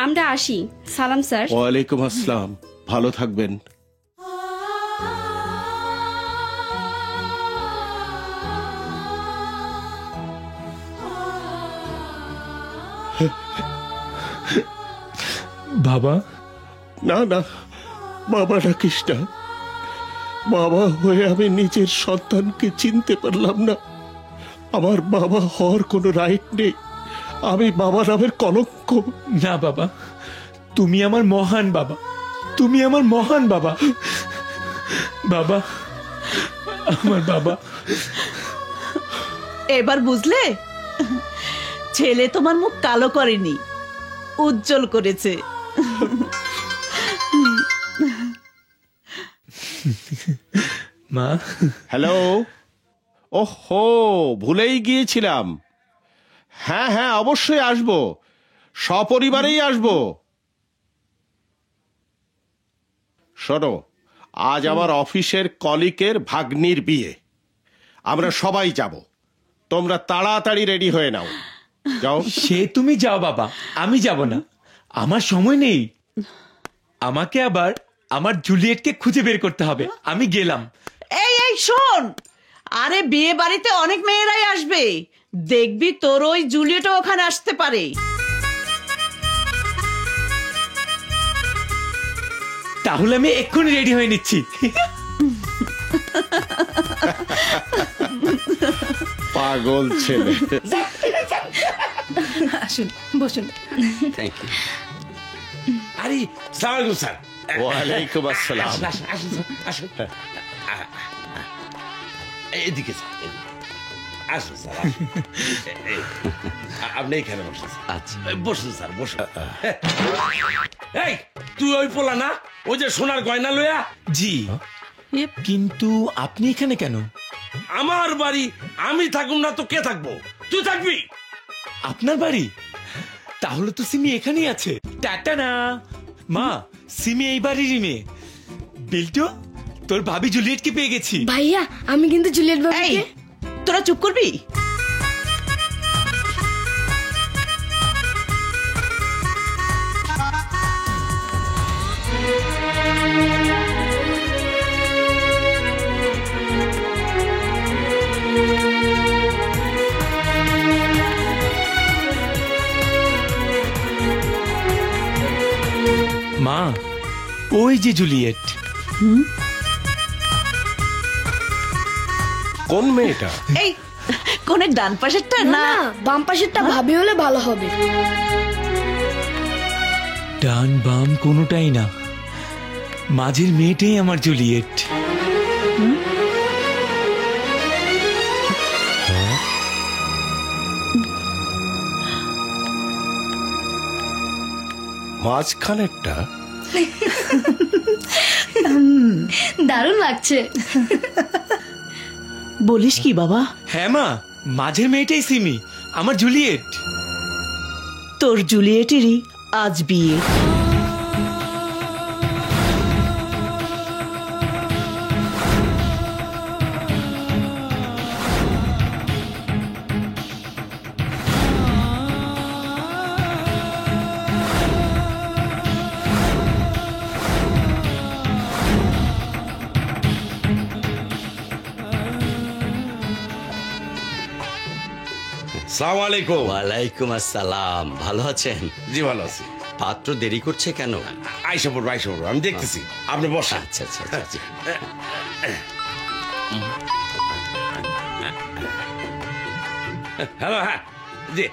আমরা আসি। সালাম স্যার। ওয়ালাইকুম আসসালাম। ভালো থাকবেন। বাবা? না না, বাবা ডাকিস না। বাবা হয়ে আমি নিজের সন্তানকে চিনতে পারলাম না। আমার বাবা হওয়ার কোনো রাইট নেই। আমি বাবা নামের কলঙ্ক। না বাবা, তুমি আমার মহান বাবা, তুমি আমার মহান বাবা। বাবা, আমার বাবা। এবার বুঝলে? ছেলে তোমার মুখ কালো করেনি, উজ্জ্বল করেছে। মা। হ্যালো। ওহো, ভুলেই গিয়েছিলাম। হ্যাঁ হ্যাঁ, অবশ্যই আসবো, সপরিবারেই আসবো। শোনো, আজ আমার অফিসের কলিকের ভাগ্নির বিয়ে, আমরা সবাই যাব। তোমরা তাড়াতাড়ি রেডি হয়ে নাও। যাও। সে তুমি যাও বাবা, আমি যাব না, আমার সময় নেই। আমাকে আবার আমার জুলিয়েটকে খুঁজে বের করতে হবে। আমি গেলাম। এই এই শোন, আরে বিয়ে বাড়িতে অনেক মেয়েরাই আসবে, দেখবি তোর ওই জুলিয়েটও ওখানে আসতে পারে। তাহলে আমি এক্ষুনি রেডি হয়ে নিচ্ছি। পাগল ছেলে। আসুন, বসুন। Thank you. আরে সালাম আলাইকুম স্যার। ওয়ালাইকুম আসসালাম। আসুন, আসুন, আসুন, আসুন। এদিকে স্যার, এদিকে। আসুন স্যার, আসুন। আপনি এখানে বসুন। আচ্ছা বসুন স্যার, বসুন। এই তুই ওই পোলা না, ওই যে সোনার গয়না লইয়া? জি, কিন্তু আপনি এখানে কেন? আমার বাড়ি, আমি থাকুম না তো কে থাকবো? তুই থাকবি। আপনার বাড়ি? তাহলে তো সিমি এখানেই আছে। টাটা না মা, সিমি এই বাড়িরই মেয়ে। বিল্টু, তোর ভাবি জুলিয়েটকে পেয়ে গেছি। ভাইয়া আমি কিন্তু জুলিয়েট ভাবিকে। তোরা চুপ করবি? মা, ওই যে জুলিয়েট। কোন মেয়েটা? এই কোনের ডান পাশেরটা না বাম পাশেরটা ভাবি হলে ভালো হবে। ডান বাম কোনোটাই না, মাঝের মেয়েটাই আমার জুলিয়েট। মাঝখানেরটা? দারুণ লাগছে। বলিস কি বাবা? হ্যাঁ মা, মাঝের মেয়েটাই সিমি, আমার জুলিয়েট। তোর জুলিয়েটেরই আজ বিয়ে। সালাম আলাইকুম। ওয়ালাইকুম আসসালাম। ভালো আছেন? জি ভালো আছি। পাত্র দেরি করছে কেন? আইসা পড়বো, আইসা পড়বো, আমি দেখতেছি। আপনি বসেন। আচ্ছা আচ্ছা আচ্ছা। হ্যালো, হ্যাঁ জি,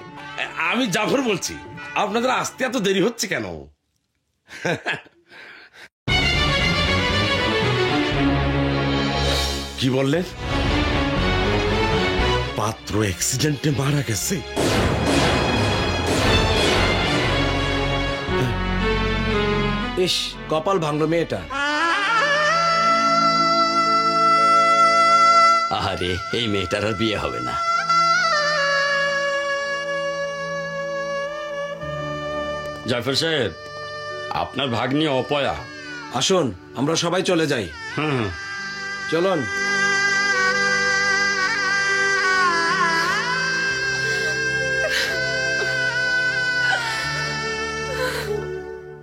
আমি জাফর বলছি। আপনাদের আসতে এত দেরি হচ্ছে কেন? কি বললেন? পাত্র অ্যাক্সিডেন্টে মারা গেছে? ইস, কপাল ভাঙলো মেয়েটা। আরে এই মেয়েটার আর বিয়ে হবে না। জাফর সাহেব, আপনার ভাগ্নি অপয়া। আসুন আমরা সবাই চলে যাই। চলুন।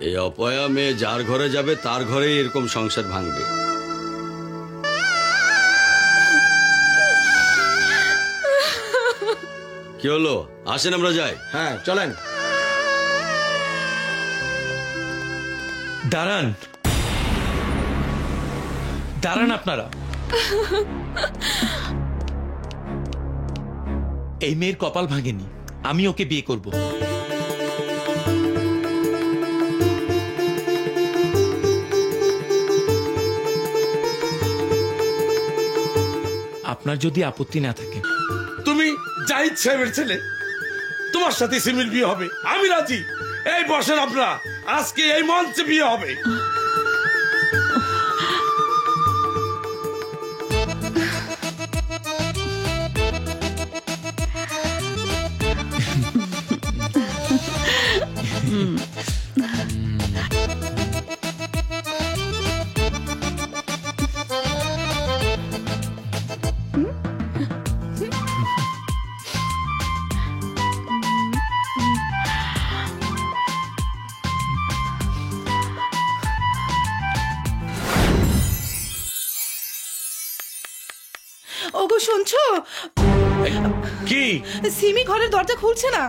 এই অপয়া মেয়ে যার ঘরে যাবে তার ঘরেই এরকম সংসার ভাঙবে। কি হলো? আসেন আমরা যাই। হ্যাঁ চলেন। দাঁড়ান, দাঁড়ান আপনারা। এই মেয়ের কপাল ভাঙেনি, আমি ওকে বিয়ে করব। আপনার যদি আপত্তি না থাকে। তুমি জাহিদ সাহেবের ছেলে, তোমার সাথে সিমির বিয়ে হবে, আমি রাজি। এই বসেন আপনারা, আজকে এই মঞ্চে বিয়ে হবে। ওগো শুনছো? কি? সিমি ঘরের দরজা খুলছে না।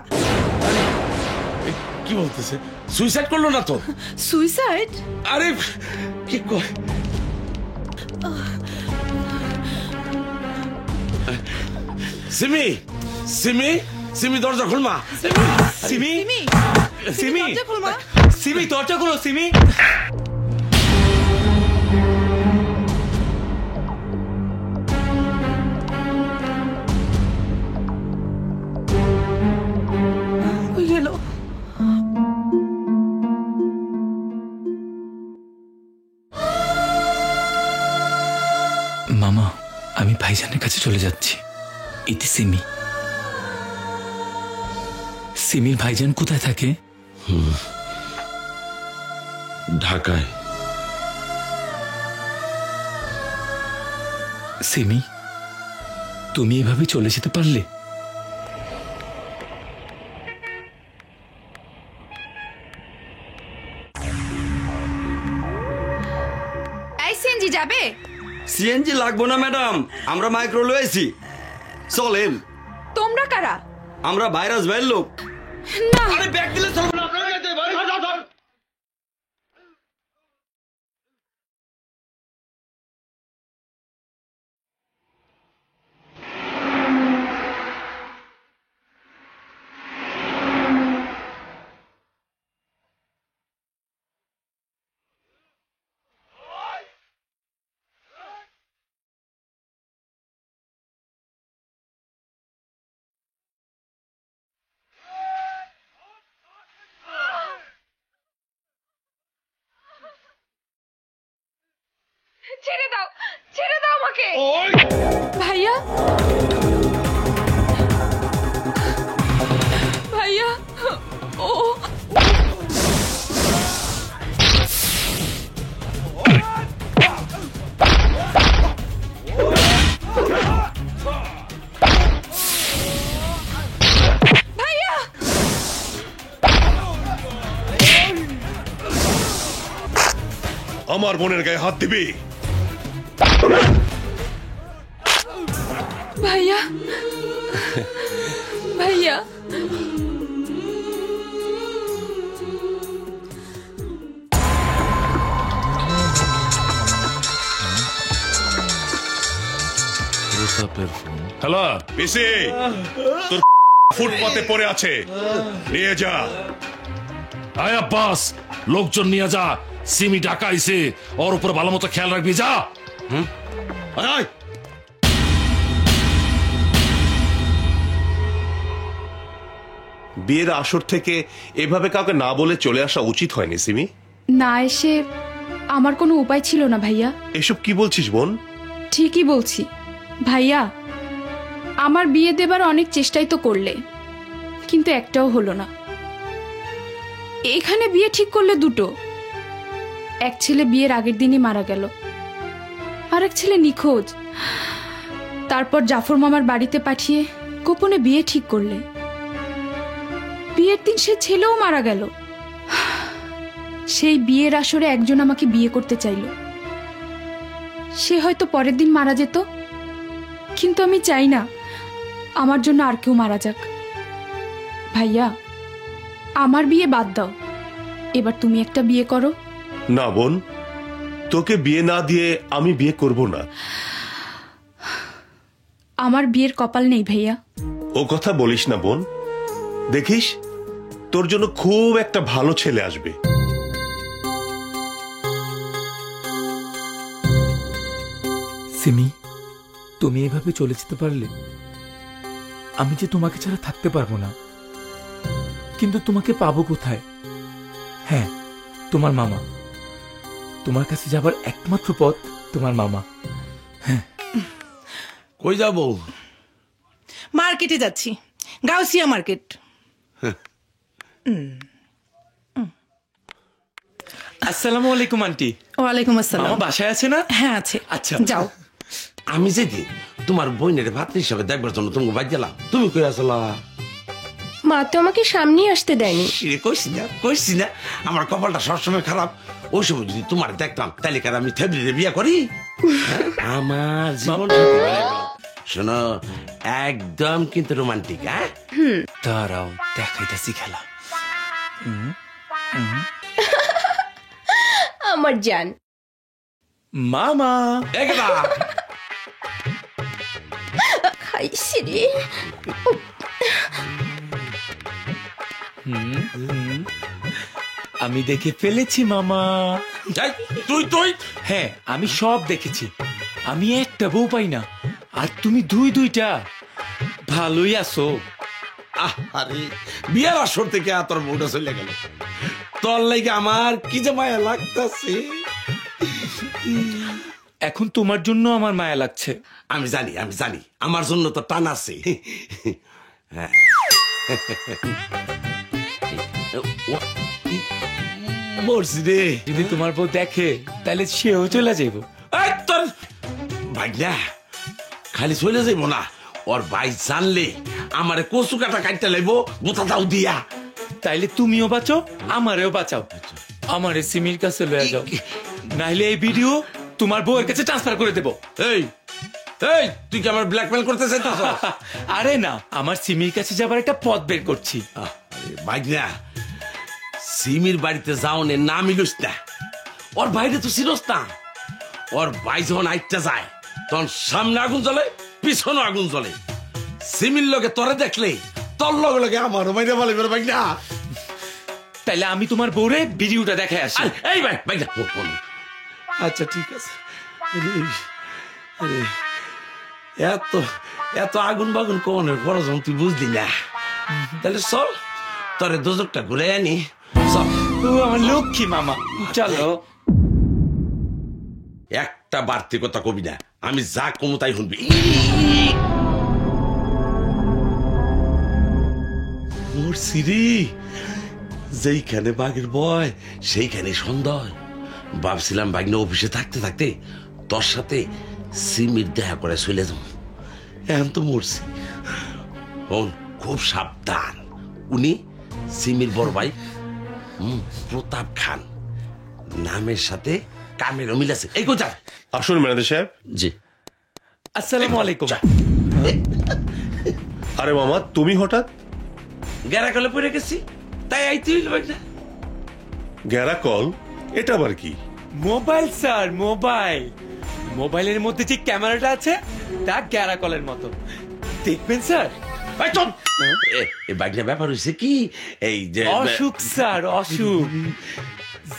কি বলতেছে? সুইসাইড করলো না তো? সুইসাইড? আরে কি কয়? সিমি, সিমি, সিমি দরজা খুলমা। সিমি, সিমি, দরজা খুলমা। সিমি দরজা খোলো সিমি। মামা আমি ভাইজানের কাছে চলে যাচ্ছি। ইতি সিমি। সিমির ভাইজান কোথায় থাকে? ঢাকায়। সিমি তুমি এভাবে চলে যেতে পারলে? এই সিএনজি যাবে? সিএনজি লাগবো না ম্যাডাম, আমরা মাইক্রো লয়েছি। চলেন। তোমরা কারা? আমরা ভাইরাস ভাইয়ের লোক। না আরে ব্যাগ দিলে চলবে না। ছেড়ে দাও আমাকে। ভাইয়া ভাইয়া ও ভাইয়া আমার বোনের গায়ে হাত দিবি? ভাইয়া ভাইয়া হ্যালো পিসি, তোর ফুটপাতে পড়ে আছে, নিয়ে যা। আয় আব্বাস, লোকজন নিয়ে যা। সিমি ডাকাইছে, ওর উপর ভালো মতো খেয়াল রাখবি। যা। আয় বিয়ের আসর থেকে এভাবে কাউকে না বলে চলে আসা উচিত হয়নি সিমি। না এসে আমার কোনো উপায় ছিল না ভাইয়া। এসব কি বলছিস বোন? ঠিকই বলছি ভাইয়া, আমার বিয়ে দেবার অনেক চেষ্টাই তো করলে, কিন্তু একটাও হলো না। এখানে বিয়ে ঠিক করলে দুটো, এক ছেলে বিয়ের আগের দিনই মারা গেল, আর এক ছেলে নিখোঁজ। তারপর জাফর মামার বাড়িতে পাঠিয়ে গোপনে বিয়ে ঠিক করলে, বিয়ের দিন সে ছেলেও মারা গেল। সেই বিয়ের আসরে একজন আমাকে বিয়ে করতে চাইল, সে হয়তো পরের দিন মারা যেত, কিন্তু আমি চাই না আমার জন্য আর কেউ মারা যাক। ভাইয়া আমার বিয়ে বাদ দাও, এবার তুমি একটা বিয়ে করো। না বোন, তোকে বিয়ে না দিয়ে আমি বিয়ে করব না। আমার বিয়ের কপাল নেই ভাইয়া। ও কথা বলিস না বোন, দেখিস তোর জন্য খুব একটা ভালো ছেলে আসবে। সিমি তুমি এভাবে চলে যেতে পারলে? আমি যে তোমাকে ছাড়া থাকতে পারবো না, কিন্তু তোমাকে পাবো কোথায়? হ্যাঁ, তোমার মামা। তোমার কাছে যাবার একমাত্র পথ তোমার মামা। হ্যাঁ। কই যাবো? মার্কেটে যাচ্ছি, গাউসিয়া মার্কেট। আসসালামু আলাইকুম আন্টি। ওয়ালাইকুম আসসালাম। মামা বাসায় আছে না? হ্যাঁ আছে। আচ্ছা যাও। আমি যেদিন তোমার বোনের ভাত হিসাবে দেখবার জন্য তোমাকে বাদ গেলাম, তুমি কই আসলা? মা তো আমাকে সামনেই আসতে দেয়নি। কইছি না আমার কপালটা সবসময় খারাপ। ওই সময় যদি তোমার দেখতাম তাহলে কার আমি ফেব্রুয়ারি বিয়ে করি। আমার জীবন শোনো, একদম কিন্তু রোমান্টিক। হ্যাঁ দাঁড়াও, দেখাইতেছি খেলা। আমার জান মামা খাইছি রে। আমি দেখে ফেলেছি মামা। তুই হ্যাঁ, আমি সব দেখেছি। আমি একটা বউ পাই না, আর তুমি দুইটা। ভালোই আছো? আরে বিয়ার আসর থেকে তোর বউটা চলে গেল, তোর লাগে আমার কি যে মায়া লাগতেছে। এখন তোমার জন্য আমার মায়া লাগছে। আমি জানি আমার জন্য তো টান আছে। মরছি রে। যদি তোমার বউ দেখে তাহলে সেও চলে যাইব। তোর ভাই না খালি চলে যাইব না, ওর ভাই জানলে আমারে কচু কাটা কাটতে লাগবো বোতা দাও দিয়া। তাইলে তুমিও বাঁচো, আমারেও বাঁচাও। আমারে সিমির কাছে লয়ে যাও, নাইলে এই ভিডিও তোমার বউয়ের কাছে ট্রান্সফার করে দেব। এই তুই কি আমার ব্ল্যাকমেল করতে চাইতাছ? আরে না, আমার সিমির কাছে যাবার একটা পথ বের করছি। ভাই না, সিমির বাড়িতে যাওনে না মিলুস না, ওর বাইরে তো চিরস না। ওর ভাই যখন আইটা যায় তখন সামনে আগুন জ্বলে, পিছনে আগুন জ্বলে। সিমির লগে তোরে দেখলে তোর লগে লগে আমারও মাইরা বলে ভাই না। তাইলে আমি তোমার বউরে ভিডিওটা দেখাই আসি। এই ভাই না, আচ্ছা ঠিক আছে। এত আগুন বাগুন কোনের পড়াশোন তুই বুঝলি না, তাহলে চল তোরে দোজকটা ঘুরে আনি। আমার লক্ষ্মী মামা, চলো। একটা বাড়তি কথা কবি না, আমি যা কমু তাই শুনবি। মোর সিরি যেইখানে বাঘের ভয় সেইখানে সন্দেহ। ভাবছিলাম বাঘনা অফিসে থাকতে থাকতে তোর সাথে সিমির দেখা করে চলে যাব, এখন তো মরছি। খুব সাবধান, উনি সিমির বড় ভাই প্রতাপ খান, নামের সাথে কামের মিল আছে। এই কোথা আসুন ম্যানেজার সাহেব। জি আসসালামু আলাইকুম। আরে মামা, তুমি হঠাৎ? গ্যারাকলে পড়ে গেছি, তাই আইতে হইল। গ্যারাকল? এটা আবার কি? Mobile sir, mobile. মোবাইলের মধ্যে যে ক্যামেরাটা আছে তা গ্যারাকলের মতো, দেখবেন স্যার। ব্যাপার হয়েছে কি, এই যে অসুখ স্যার, অসুখ।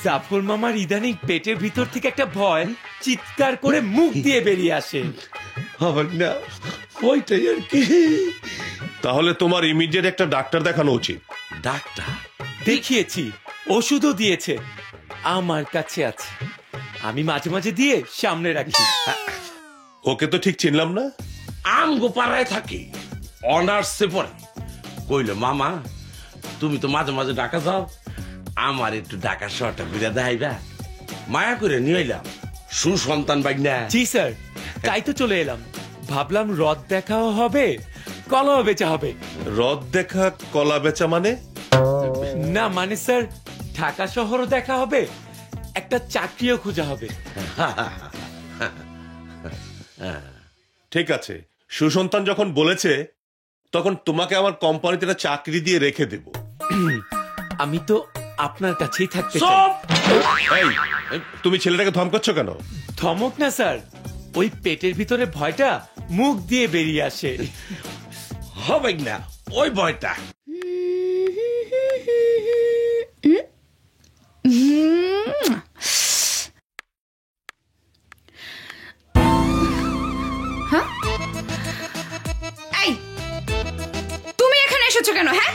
জাফর মামার ইদানিং পেটের ভিতর থেকে একটা ভয় চিৎকার করে মুখ দিয়ে বেরিয়ে আসে। না ওইটাই আর কি। তাহলে তোমার ইমিডিয়েট একটা ডাক্তার দেখানো উচিত। ডাক্তার দেখিয়েছি, ওষুধও দিয়েছে, আমার কাছে আছে। আমি মাঝে মাঝে দিয়ে সামনে রাখি। ওকে তো ঠিক চিনলাম না। আমগো পাড়ায় থাকি, অনার্সে পড়ে। কইল মামা তুমি তো মাঝে মাঝে ঢাকা যাও, আমার একটু ঢাকা শহরটা ঘুরে দেখাইবা। মায়া করে নিয়ে এলাম, সুসন্তান বাগনা। জি স্যার, তাই তো চলে এলাম। ভাবলাম রদ দেখাও হবে, কলাও বেচা হবে। রদ দেখা কলা বেচা মানে? না মানে স্যার, ঢাকা শহরও দেখা হবে, একটা চাকরিও খোঁজা হবে। ঠিক আছে, সুসন্তান যখন বলেছে তখন তোমাকে আমার কোম্পানিতে একটা চাকরি দিয়ে রেখে দেব। আমি তো আপনার কাছেই থাকতে চাই। তুমি ছেলেটাকে ধমকাচ্ছ কেন? ধমক না স্যার, ওই পেটের ভিতরে ভয়টা মুখ দিয়ে বেরিয়ে আসে। হবে না ওই ভয়টা। এই তুমি এখানে এসেছো কেন? হ্যাঁ,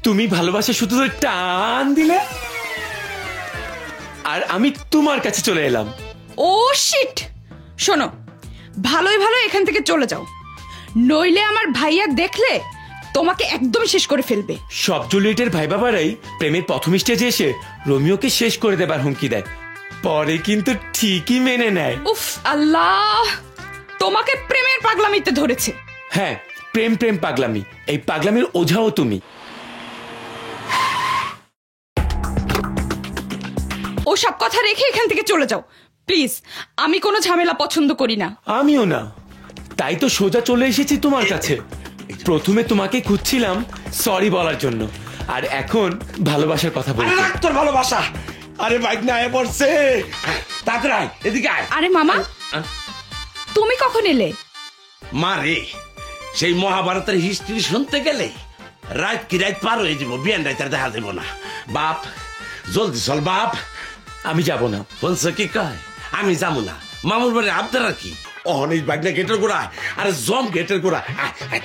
তুমি ভালোবাসা শুধু টান দিলে, আর আমি তোমার কাছে চলে এলাম। ও শিট! শোনো, ভালোই ভালো এখান থেকে চলে যাও, নইলে আমার ভাইয়া দেখলে তোমাকে একদম শেষ করে ফেলবে। সব জুলিয়েটের ভাই বাবারাই প্রেমের প্রথম স্টেজে এসে রোমিওকে শেষ করে দেবার হুমকি দেয়, পরে কিন্তু ঠিকই মেনে নেয়। উফ আল্লাহ, তোমাকে প্রেমের পাগলামিতে ধরেছে। হ্যাঁ, প্রেম প্রেম পাগলামি, এই পাগলামির ওঝাও তুমি। ওসব কথা রেখে এখান থেকে চলে যাও প্লিজ, আমি কোনো ঝামেলা পছন্দ করি না। আমিও না, তাই তো সোজা চলে এসেছি তোমার কাছে। প্রথমে তোমাকে খুঁজছিলাম সরি বলার জন্য, আর এখন ভালোবাসার কথা বলতে। তোর ভালোবাসা, আরে বাইক না আয় পড়ছে, তাড়াতাড়ি এদিকে আয়। আরে মামা, তুমি কখন এলে? মা রে, সেই মহাভারতের হিস্ট্রি শুনতে গেলে রাত কি রাত পার হয়ে যাব, বিয়ান রাইতে দেখা দেব না। বাপ জলদি চল বাপ। আমি যাব না। বলছো কি কয় আমি যাবো না? মামুর বাড়ি আপনারা কি অনেক বাগনা গেটের গোড়ায়, আরে জম গেটের গোড়ায়।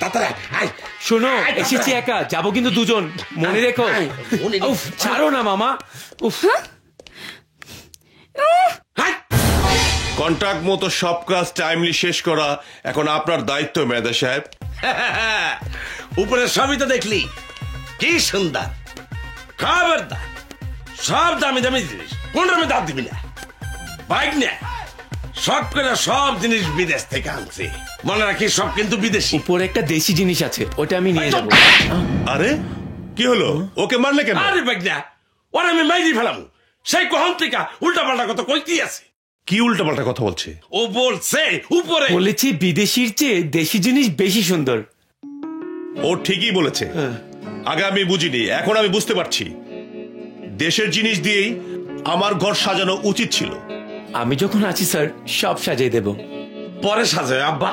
তাড়াতাড়ি আয়। শোনো, এসেছি একা, যাবো কিন্তু দুজন, মনে রেখো। উফ, ছাড়ো না মামা। উফ, কন্ট্রাক্ট মতো সব কাজ টাইমলি শেষ করা এখন আপনার দায়িত্ব ম্যানেজার সাহেব। উপরে সবই তো দেখলি, কি সুন্দর। খবরদার, সব দামি দামি জিনিস, কোনটার দাম দিবি না। বাইক নে, শখ করে সব জিনিস বিদেশ থেকে আনছে, মনে রাখি সব কিন্তু বিদেশি। উপরে একটা দেশি জিনিস আছে, ওটা আমি নিয়ে যাবো। আরে কি হলো, ওকে মারলে কেন? আরে বাইক না, ওরা আমি মাইরি ফেলাম। সেই কখন থেকে উল্টা পাল্টা কথা কইতেই আছে। কি উল্টা পাল্টা কথা বলছে? ও বলছে উপরে, বলেছি বিদেশির চেয়ে দেশি জিনিস বেশি সুন্দর। ও ঠিকই বলেছে, আগে আমি বুঝিনি, এখন আমি বুঝতে পারছি। দেশের জিনিস দিয়েই আমার ঘর সাজানো উচিত ছিল। আমি যখন আছি স্যার, সব সাজিয়ে দেব। পরে সাজায় আব্বা,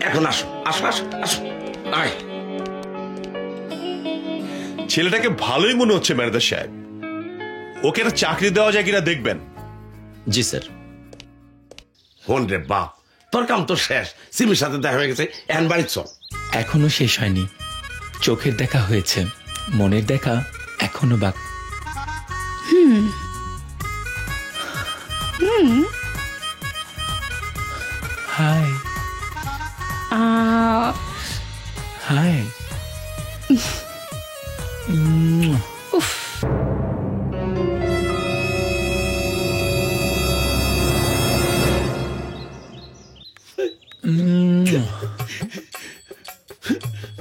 এখন আসো আসো আসো আসো। আয়, ছেলেটাকে ভালোই মনে হচ্ছে ম্যানেজার সাহেব, ওকে একটা চাকরি দেওয়া যায় কিনা দেখবেন। জি স্যার। হন রে বাপ, তোর কাম তো শেষ, সিমির সাথে দেখা হয়ে গেছে, এখন বাড়ি চল। এখনো শেষ হয়নি, চোখের দেখা হয়েছে, মনের দেখা এখনো বাকি। High high. উফ,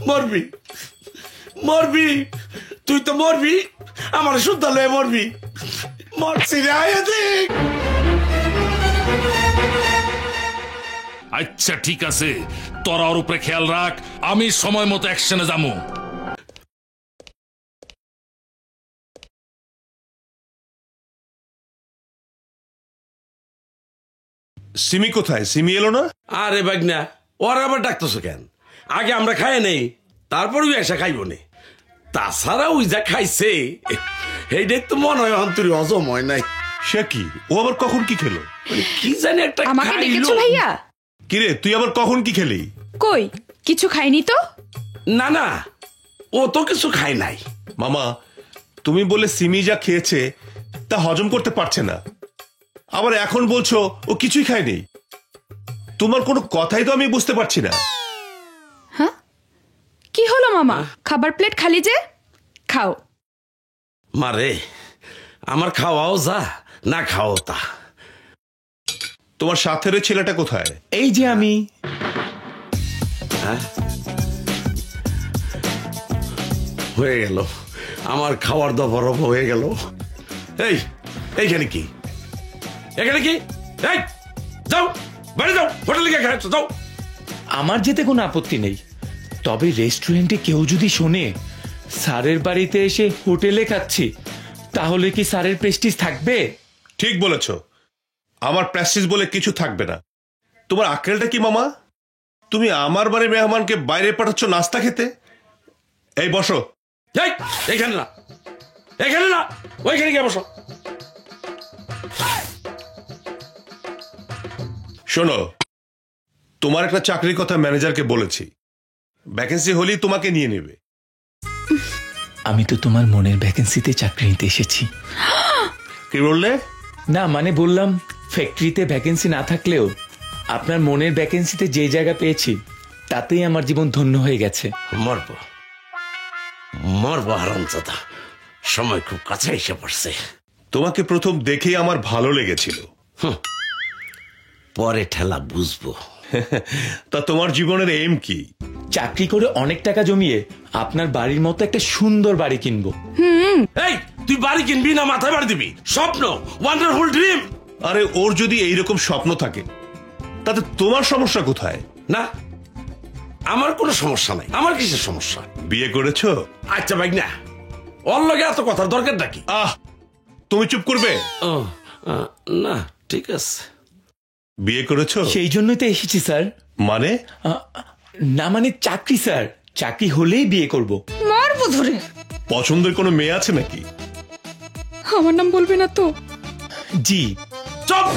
মরবি মরবি, তুই তো মরবি, আমার শুদ্ধ লয়ে মরবি। মরছি রে, আয় দেখ। আচ্ছা ঠিক আছে, তোরা ওর উপরে খেয়াল রাখ, আমি সময় মতো অ্যাকশনে যাবো। সিমি কোথায়? সিমি এলো না? আরে বাগনা, ওরা আবার ডাকতেছো কেন? আগে আমরা খাই নেই, তারপর ওই এসে খাইব নে। তাছাড়া ওই যা খাইছে এইটাই তো মনে হয় অন্তরে হজম হয় নাই। সে কি, ও আবার কখন কি খেলো? কি জানি একটা আমাকে ডেকেছো ভাইয়া? কিরে, তুই আবার কখন কি খেলি? কই কিছু খাইনি তো। না না, ও তো কিছু খায় নাই। মামা, তুমি বলে সিমি যা খেয়েছে তা হজম করতে পারছে না, আবার এখন বলছো ও কিছুই খায়নি। তোমার কোনো কথাই তো আমি বুঝতে পারছি না। হ্যাঁ, কি হলো মামা? খাবার প্লেট খালি যে, খাও। মারে, আমার খাওয়াও যা, না খাও তা। তোমার সাথের ছেলেটা কোথায়? এই যে আমি। হয়ে গেল, আমার খাওয়ার দফার হয়ে গেল। এই এইখানে কি, এখানে কি? এই যাও, বাড়ি যাও, হোটেলে গিয়ে খাচ্ছ, যাও। আমার যেতে কোনো আপত্তি নেই, তবে রেস্টুরেন্টে কেউ যদি শোনে স্যারের বাড়িতে এসে হোটেলে খাচ্ছি, তাহলে কি স্যারের প্রেস্টিজ থাকবে? ঠিক বলেছ, আমার প্রেস্টিজ বলে কিছু থাকবে না। তোমার আক্কেলটা কি মামা? তুমি আমার বাড়ির মেহমানকে বাইরে পাঠাচ্ছ নাস্তা খেতে? এই বসো। এখানে না, এখানে না, ওইখানে গিয়ে বসো। শোনো, তোমার একটা চাকরির কথা ম্যানেজারকে বলেছি, ভ্যাকেন্সি হলেই তোমাকে নিয়ে নেবে। আমি তো তোমার মনের ভ্যাকেন্সিতে চাকরি নিতে এসেছি। কি বললে? না মানে বললাম, ফ্যাক্টরিতে ভ্যাকেন্সি না থাকলেও আপনার মনের ভ্যাকেন্সিতে যে জায়গা পেয়েছি তাতেই আমার জীবন ধন্য হয়ে গেছে। মরবো মরবো হারামজাদা, সময় খুব কাছে এসে পড়ছে। তোমাকে প্রথম দেখেই আমার ভালো লেগেছিল, পরে ঠেলা বুঝবো। তা তোমার জীবনের এম কি? চাকরি করে অনেক টাকা জমিয়ে আপনার বাড়ির মতো একটা সুন্দর বাড়ি কিনবো। এই তুই বাড়ি কিনবি না মাথায় বাড়ি দিবি? স্বপ্ন, ওয়ান্ডারফুল ড্রিম। আরে ওর যদি এইরকম স্বপ্ন থাকে তাতে তোমার সমস্যা কোথায়? না, আমার কোনো সমস্যা নাই। আমার কিসের সমস্যা? বিয়ে করেছো? আচ্ছা ভাই না, ওর লগে এত কথার দরকার নাকি? তুমি চুপ করবে? না ঠিক আছে। বিয়ে করেছো? সেই জন্যই তো এসেছি স্যার। মানে? না মানে চাকরি স্যার, চাকরি হলেই বিয়ে করব। মারবো ধরে। পছন্দের কোনো মেয়ে আছে নাকি? আমার নাম বলবে না তো? জি। চুপ!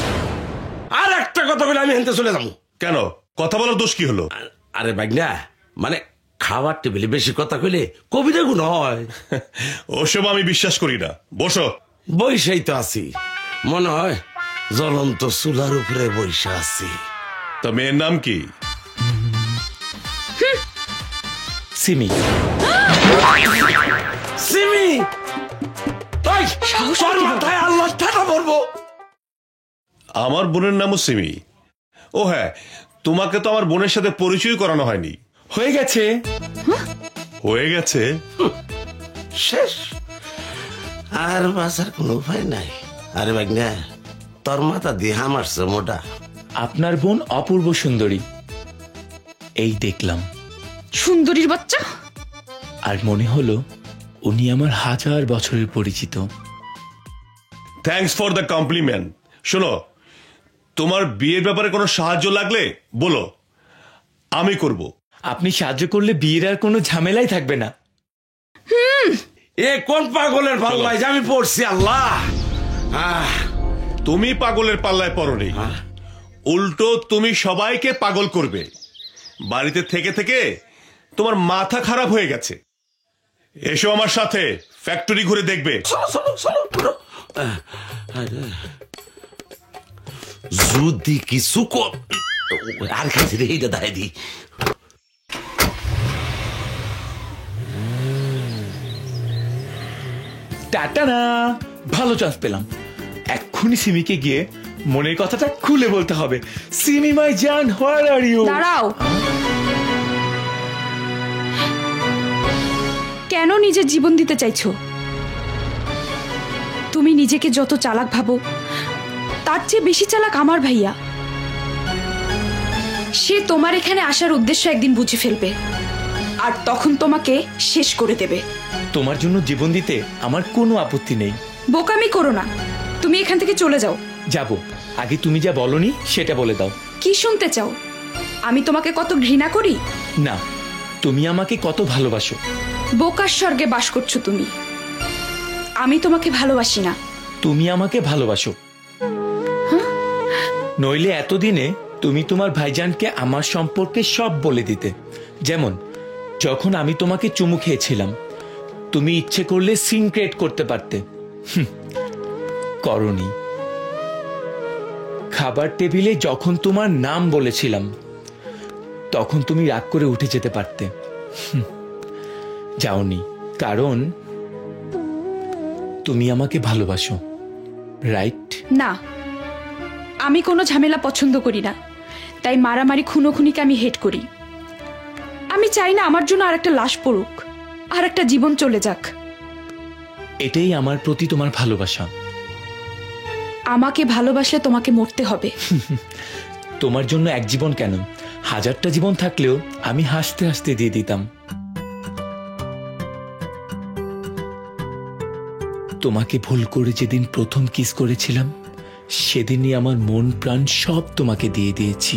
আর একটা কথা বলে আমি হেনতে চলে যাবো। কেন? কথা বলার দোষ কি হলো? আরে ভাগনা, মানে খাবার টেবিলে বেশি কথা কইলে কবিতা গুণ হয়। ওসব আমি বিশ্বাস করি না। বসো। বৈশাই তো আছি, মনে হয় জ্বলন্ত চুলার উপরে বৈশা আছি। তা মেয়ের নাম কি? সিমি। সিমি? তোর মাথায় আল্লাহ ঠাটা পড়বো। আমার বোনের নামও সিমি। ও হ্যাঁ, তোমাকে তো আমার বোনের সাথে পরিচয় করানো হয়নি। হয়ে গেছে। হয়ে গেছে? শেষ, আর বাঁচার কোনো উপায় নাই। আরে ভাগনা, তোর মাথা দিয়ে হামারছে মোটা। আপনার বোন অপূর্ব সুন্দরী, এই দেখলাম। সুন্দরীর বাচ্চা। আর মনে হলো উনি আমার 1000 বছরের পরিচিত। Thanks for the compliment. শোনো, তোমার বিয়ের ব্যাপারে কোনো সাহায্য লাগলে বলো, আমি করব। আপনি সাহায্য করলে বিয়ের আর কোনো ঝামেলাই থাকবে না। এ কোন পাগলের পাল্লায় যে আমি পড়ছি আল্লাহ! তুমি পাগলের পাল্লায় পড়নি, উল্টো তুমি সবাইকে পাগল করবে। বাড়িতে থেকে থেকে তোমার মাথা খারাপ হয়ে গেছে। এসো আমার সাথে, ফ্যাক্টরি ঘুরে দেখবে। যদি কিছু আর কাছে এইটা দায় দি। টাটা না, ভালো চান্স পেলাম। এক্ষুনি সিমিকে গিয়ে মনের কথাটা খুলে বলতে হবে। সিমি মাই জান, হোয়ার আর ইউ? দাঁড়াও। কেন নিজের জীবন দিতে চাইছো? তুমি নিজেকে যত চালাক ভাবো, তার চেয়ে বেশি চালাক আমার ভাইয়া। সে তোমার এখানে আসার উদ্দেশ্য একদিন বুঝে ফেলবে, আর তখন তোমাকে শেষ করে দেবে। তোমার জন্য জীবন দিতে আমার কোনো আপত্তি নেই। বোকামি করো না, তুমি এখান থেকে চলে যাও। যাব, আগে তুমি যা বলনি সেটা বলে দাও। কি শুনতে চাও? আমি তোমাকে কত ঘৃণা করি? না, তুমি আমাকে কত ভালোবাসো। বোকার স্বর্গে বাস করছো তুমি। আমি তোমাকে ভালোবাসি না। তুমি আমাকে ভালোবাসো। নইলে এতদিনে তুমি তোমার ভাইজানকে আমার সম্পর্কে সব বলে দিতে। যেমন যখন আমি তোমাকে চুমু খেয়েছিলাম, তুমি ইচ্ছে করলে সিন ক্রিয়েট করতে পারতে, করনি। খাবার টেবিলে যখন তোমার নাম বলেছিলাম, তখন তুমি রাগ করে উঠে যেতে পারতে, যাওনি। কারণ তুমি আমাকে ভালোবাসো, রাইট? না, আমি কোনো ঝামেলা পছন্দ করি না, তাই মারামারি খুনোখুনিকে আমি হেট করি। আমি চাই না আমার জন্য আর একটা লাশ পড়ুক, আর একটা জীবন চলে যাক। এটাই আমার প্রতি তোমার ভালোবাসা। আমাকে ভালোবাসলে তোমাকে মরতে হবে। তোমার জন্য এক জীবন কেন, 1000টা জীবন থাকলেও আমি হাসতে হাসতে দিয়ে দিতাম। তোমাকে ভুল করে যেদিন প্রথম কিস করেছিলাম, সেদিনই আমার মন প্রাণ সব তোমাকে দিয়ে দিয়েছি।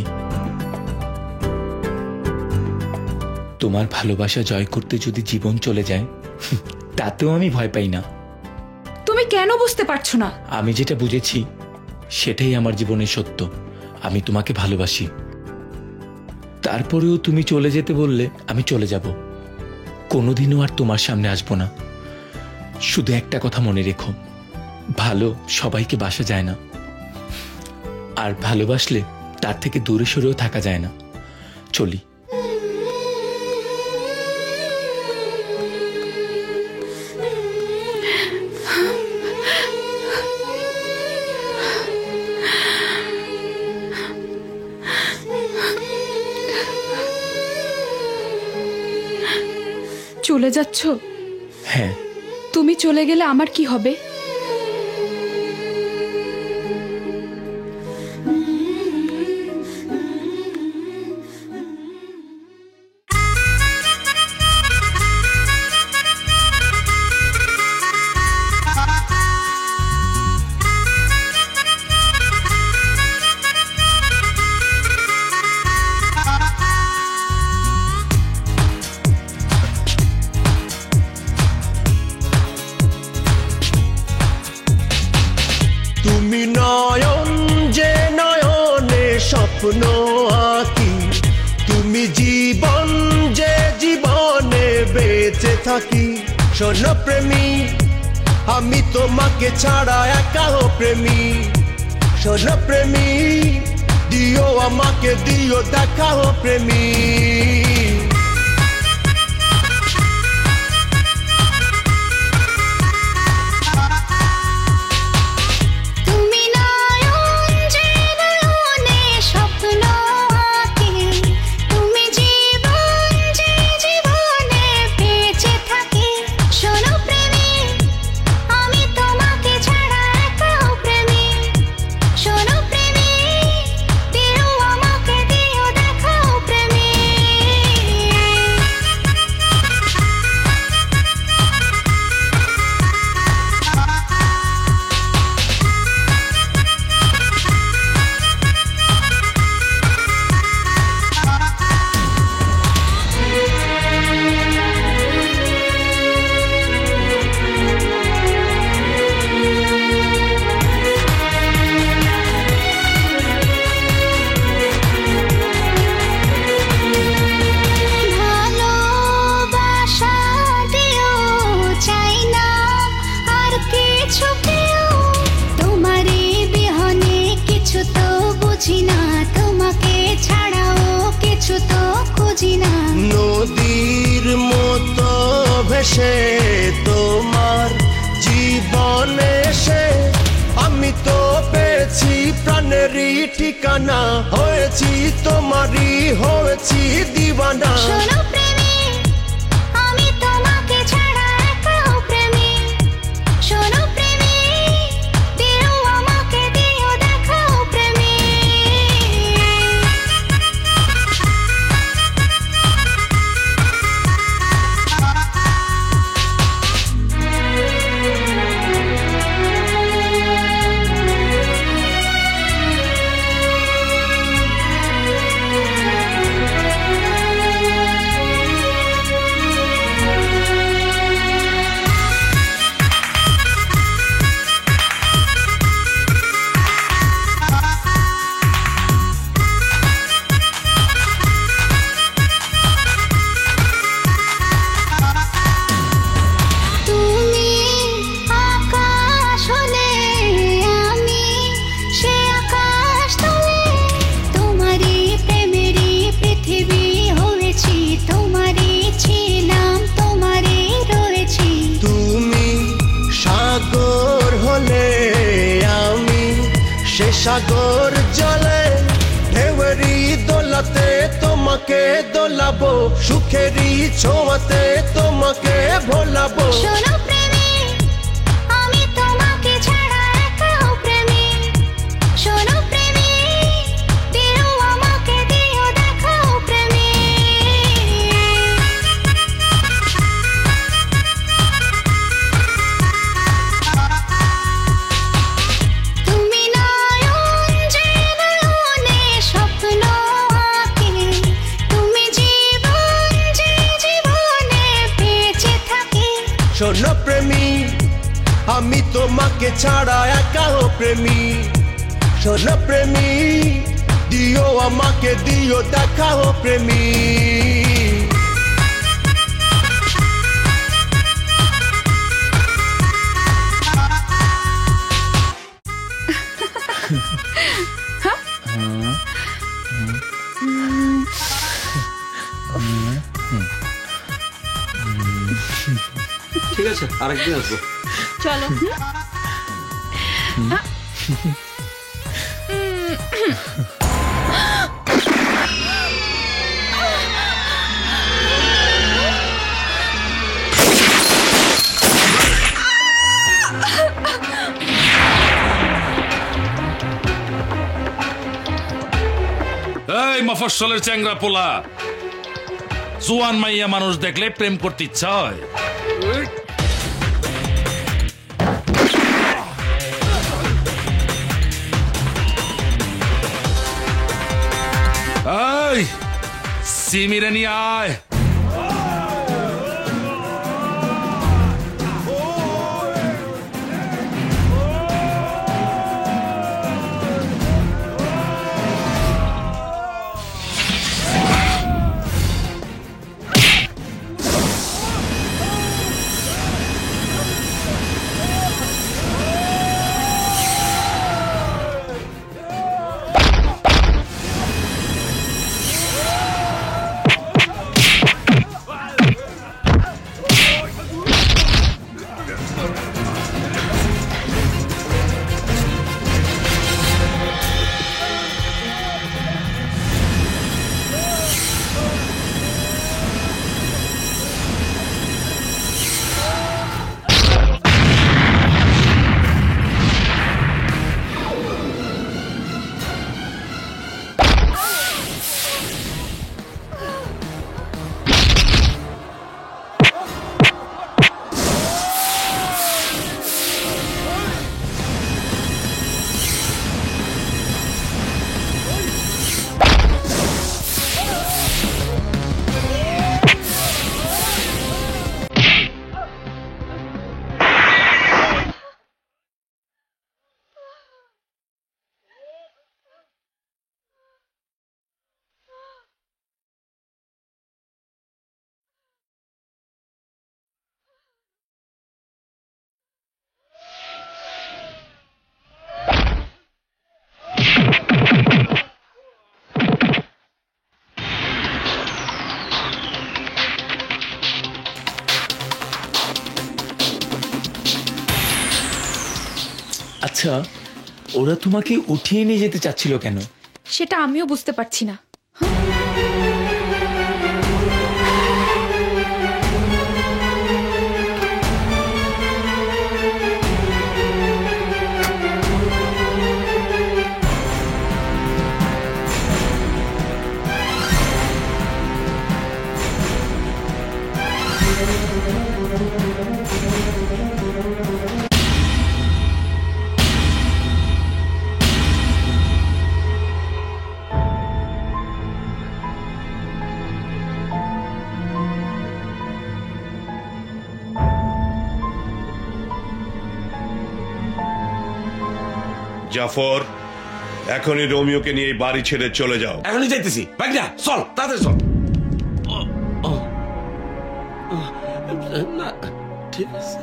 তোমার ভালোবাসা জয় করতে যদি জীবন চলে যায়, তাতেও আমি ভয় পাই না। তুমি কেন বুঝতে পারছো না? আমি যেটা বুঝেছি সেটাই আমার জীবনের সত্য। আমি তোমাকে ভালোবাসি। তারপরেও তুমি চলে যেতে বললে আমি চলে যাব। কোনোদিনও আর তোমার সামনে আসবো না। শুধু একটা কথা মনে রেখো, ভালো সবাইকে বাসা যায় না, আর ভালোবাসলে তার থেকে দূরে সরেও থাকা যায় না। চলি। চলে যাচ্ছ? হ্যাঁ। তুমি চলে গেলে আমার কি হবে? আমি জীবন যে জীবনে বেঁচে থাকি, শোনো প্রেমী আমি তোমাকে ছাড়া একা হো প্রেমী, শোনো প্রেমী দিও আমাকে দিও দেখা হো প্রেমী। নদীর মতো ভেসে তোমার জীবনে এসে আমি তো পেয়েছি প্রাণেরই ঠিকানা, হয়েছি তোমারই হয়েছি দিওয়ানা। সাগর জলে ঢেউয়েরই দোলাতে তোমাকে দোলাবো, সুখেরই ছোঁয়াতে তোমাকে ভোলাবো। শোনো প্রেমী আমি তোমাকে ছাড়া একা হো প্রেমী, শোনো প্রেমী দিও আমাকে দিও দেখা হো প্রেমী। শোনো প্রেমী আমি তোমাকে ছাড়া একা হো প্রেমী, শোনো প্রেমী দিও আমাকে দিও দেখা হো প্রেমী। ঠিক আছে, আরেকদিন আসবো। চলো। এই মফস্বলের চ্যাংরা পোলা, জোয়ান মাইয়া মানুষ দেখলে প্রেম করতে ইচ্ছা হয়। এই সিমিরে নিয়ে আয়। আচ্ছা, ওরা তোমাকে উঠিয়ে নিয়ে যেতে চাচ্ছিল কেন? সেটা আমিও বুঝতে পারছি না। জাফর, এখনই রোমিওকে নিয়ে এই বাড়ি ছেড়ে চলে যাও। এখনই যাইতেছি। ভাগনা চল, তাড়াতাড়ি চল। না, ঠিক আছে।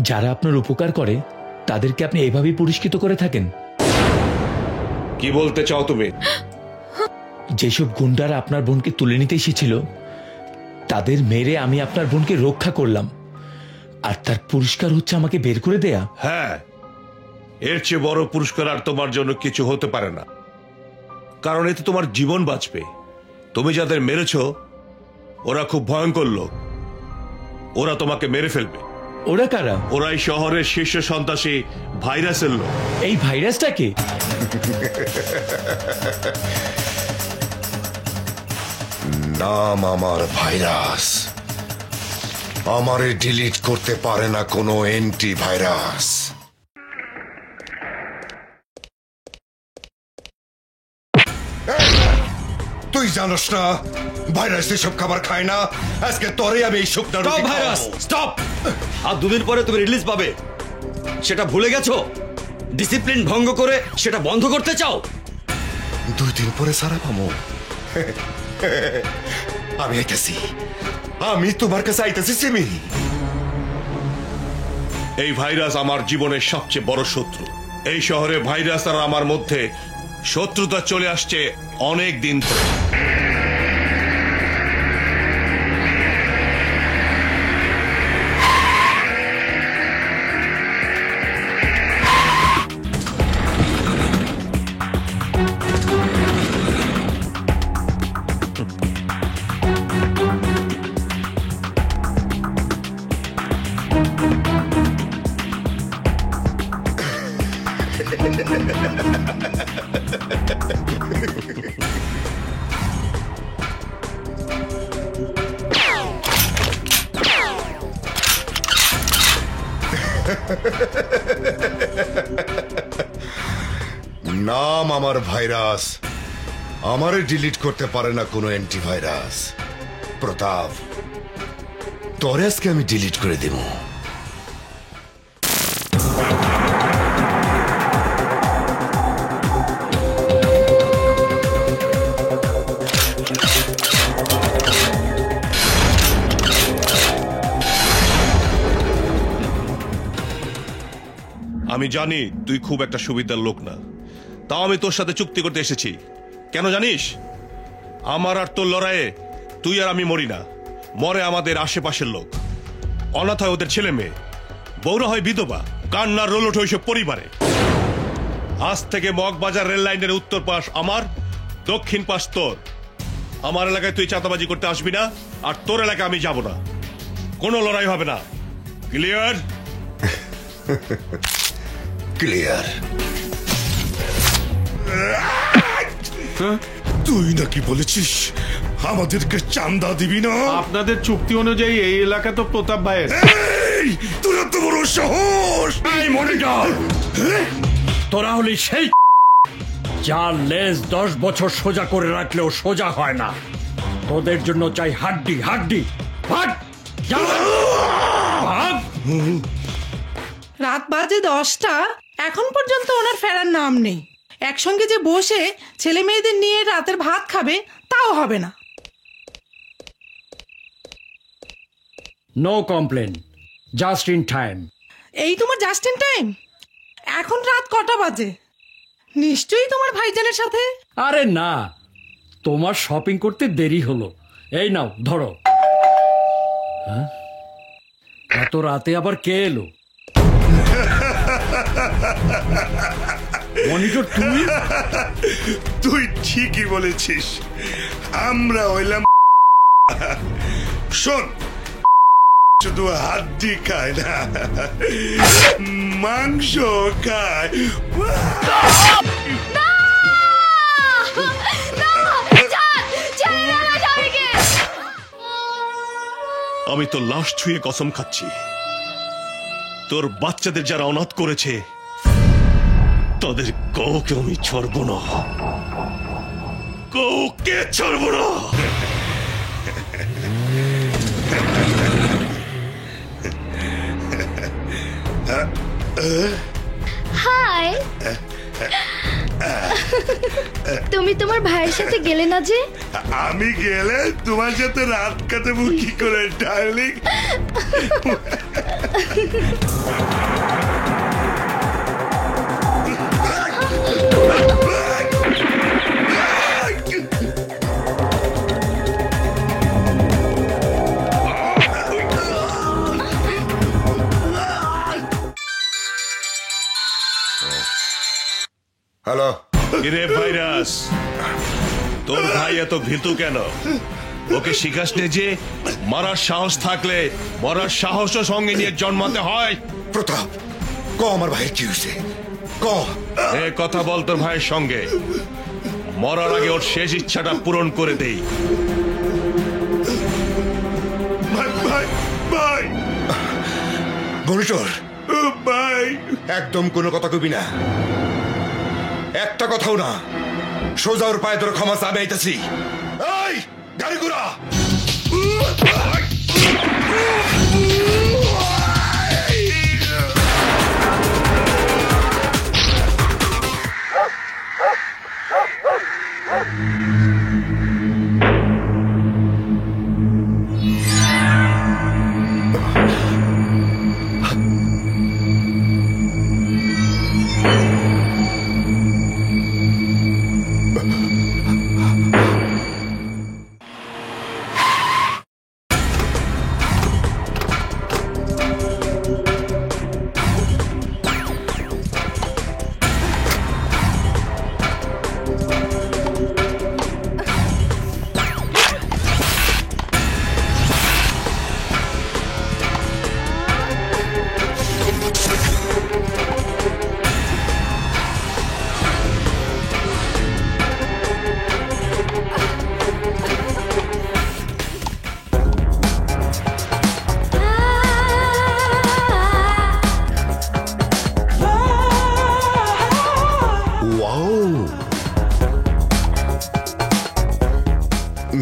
যারা আপনার উপকার করে তাদেরকে আপনি এভাবেই পুরস্কৃত করে থাকেন? কি বলতে চাও তুমি? যেসব গুন্ডারা আপনার বোনকে তুলে নিতে এসেছিল তাদের মেরে আমি আপনার বোনকে রক্ষা করলাম, আর তার পুরস্কার হচ্ছে আমাকে বের করে দেয়া? হ্যাঁ, এর চেয়ে বড় পুরস্কার আর তোমার জন্য কিছু হতে পারে না, কারণ এতে তোমার জীবন বাঁচবে। তুমি যাদের মেরেছ ওরা খুব ভয়ঙ্কর লোক, ওরা তোমাকে মেরে ফেলবে। ওরা কারা? ওরাই শহরের শীর্ষ সন্ত্রাসী ভাইরাসের লোক। এই ভাইরাসটা কে? নাম আমার ভাইরাস। আমারে ডিলিট করতে পারে না কোনো অ্যান্টি ভাইরাস। তুই জানোস না ভাইরাস এসব খাবার খায় না? আজকে তোরে আমি এই শুকনা রুটি খাওয়াবো। Virus stop. আর দুদিন পরে তুমি রিলিজ পাবে, সেটা ভুলে গেছো? ডিসিপ্লিন ভঙ্গ করে সেটা বন্ধ করতে চাও? 2 দিন পরে সারা পাবো। আমি আইতেছি, আমি তোমার কাছে আইতেছি সিমি। এই ভাইরাস আমার জীবনের সবচেয়ে বড় শত্রু। এই শহরে ভাইরাস আর আমার মধ্যে শত্রুতা চলে আসছে অনেক দিন ধরে। নাম আমার ভাইরাস। আমারে ডিলিট করতে পারে না কোনো অ্যান্টিভাইরাস। প্রতাপ, তোরে আজকে আমি ডিলিট করে দেব। আমি জানি তুই খুব একটা সুবিধার লোক না, তাও আমি তোর সাথে চুক্তি করতে এসেছি। কেন জানিস? আমার আর তোর লড়াইয়ে তুই আর আমি মরি না, মরে আমাদের আশেপাশের লোক। অনাথ হয় ওদের ছেলে মেয়ে, বউরা হয় বিধবা, কান্নার রোল ওঠে ওইসব পরিবারে। আজ থেকে মগবাজার রেল লাইনের উত্তর পাশ আমার, দক্ষিণ পাশ তোর। আমার এলাকায় তুই চাঁদাবাজি করতে আসবি না, আর তোর এলাকায় আমি যাব না। কোনো লড়াই হবে না। ক্লিয়ার? ক্লিয়ার। তুই নাকি বলেছিস আমাদেরকে চাঁদা দিবি না? আপনাদের চুক্তি অনুযায়ী এই এলাকা তো প্রতাপ ভাইয়ের। তোর এত বড় সাহস! এই মনিটর, তোরা হলি সেই যার লেজ 10 বছর সোজা করে রাখলেও সোজা হয় না। তোদের জন্য চাই হাড্ডি হাড্ডি। ভাগ! ভাগ! রাত বাজে 10টা, এখন পর্যন্ত ওনার ফেরার নাম নেই। একসঙ্গে যে বসে ছেলে মেয়েদের নিয়ে রাতের ভাত খাবে তাও হবে না। No complain, just in time. এই তোমার জাস্ট ইন টাইম? এখন রাত কটা বাজে? নিশ্চয়ই তোমার ভাইজানের সাথে। আরে না, তোমার শপিং করতে দেরি হলো। এই নাও ধরো। হ্যাঁ, এত রাতে আবার কে এলো? মনিটর তুই তুই ঠিকই বলেছিস, আমরা হইলাম। শোন, শুধু হাড্ডি খায় না, মাংস খায়। আমি তো লাশ ছুঁয়ে কসম খাচ্ছি, তোর বাচ্চাদের যারা অনাথ করেছে তাদের কাউকে আমি ছাড়বো না, কাউকে ছাড়বো না। হাই, তুমি তোমার ভাইয়ের সাথে গেলে না যে? আমি গেলে তোমার সাথে রাত কাটাবো কি করে ডার্লিং? হ্যালো। কিরে ভাইরাস, তোর ভাই এত ভীতু কেন? ওকে শিখাস নে যে মারার সাহস থাকলে মরার সাহসও সঙ্গে নিয়ে জন্মাতে হয়। প্রতাপ, ক আমার ভাইয়ের কি হয়েছে, ক। এ কথা বল তোর ভাইয়ের সঙ্গে, মরার আগে ওর শেষ ইচ্ছাটা পূরণ করে দেই। ভাই ভাই ভাই, মনিটর ভাই, একদম কোনো কথা কবি না, একটা কথাও না, সোজা ওর পায়ে তোর ক্ষমা চাবে আইতাছি। এই গাড়ি ঘোড়া।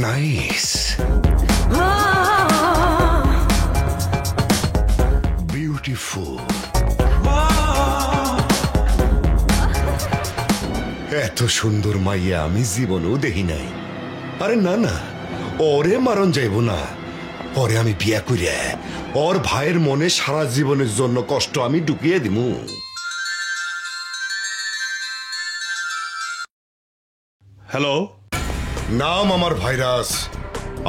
Nice. Beautiful. এত সুন্দর মাইয়া আমি জীবনেও দেখি নাই। আরে না না, ওরে মারণ যাইব না, পরে আমি বিয়া করিয়া ওর ভাইয়ের মনে সারা জীবনের জন্য কষ্ট আমি ঢুকিয়ে দিমু। হ্যালো। নাম আমার ভাইরাস,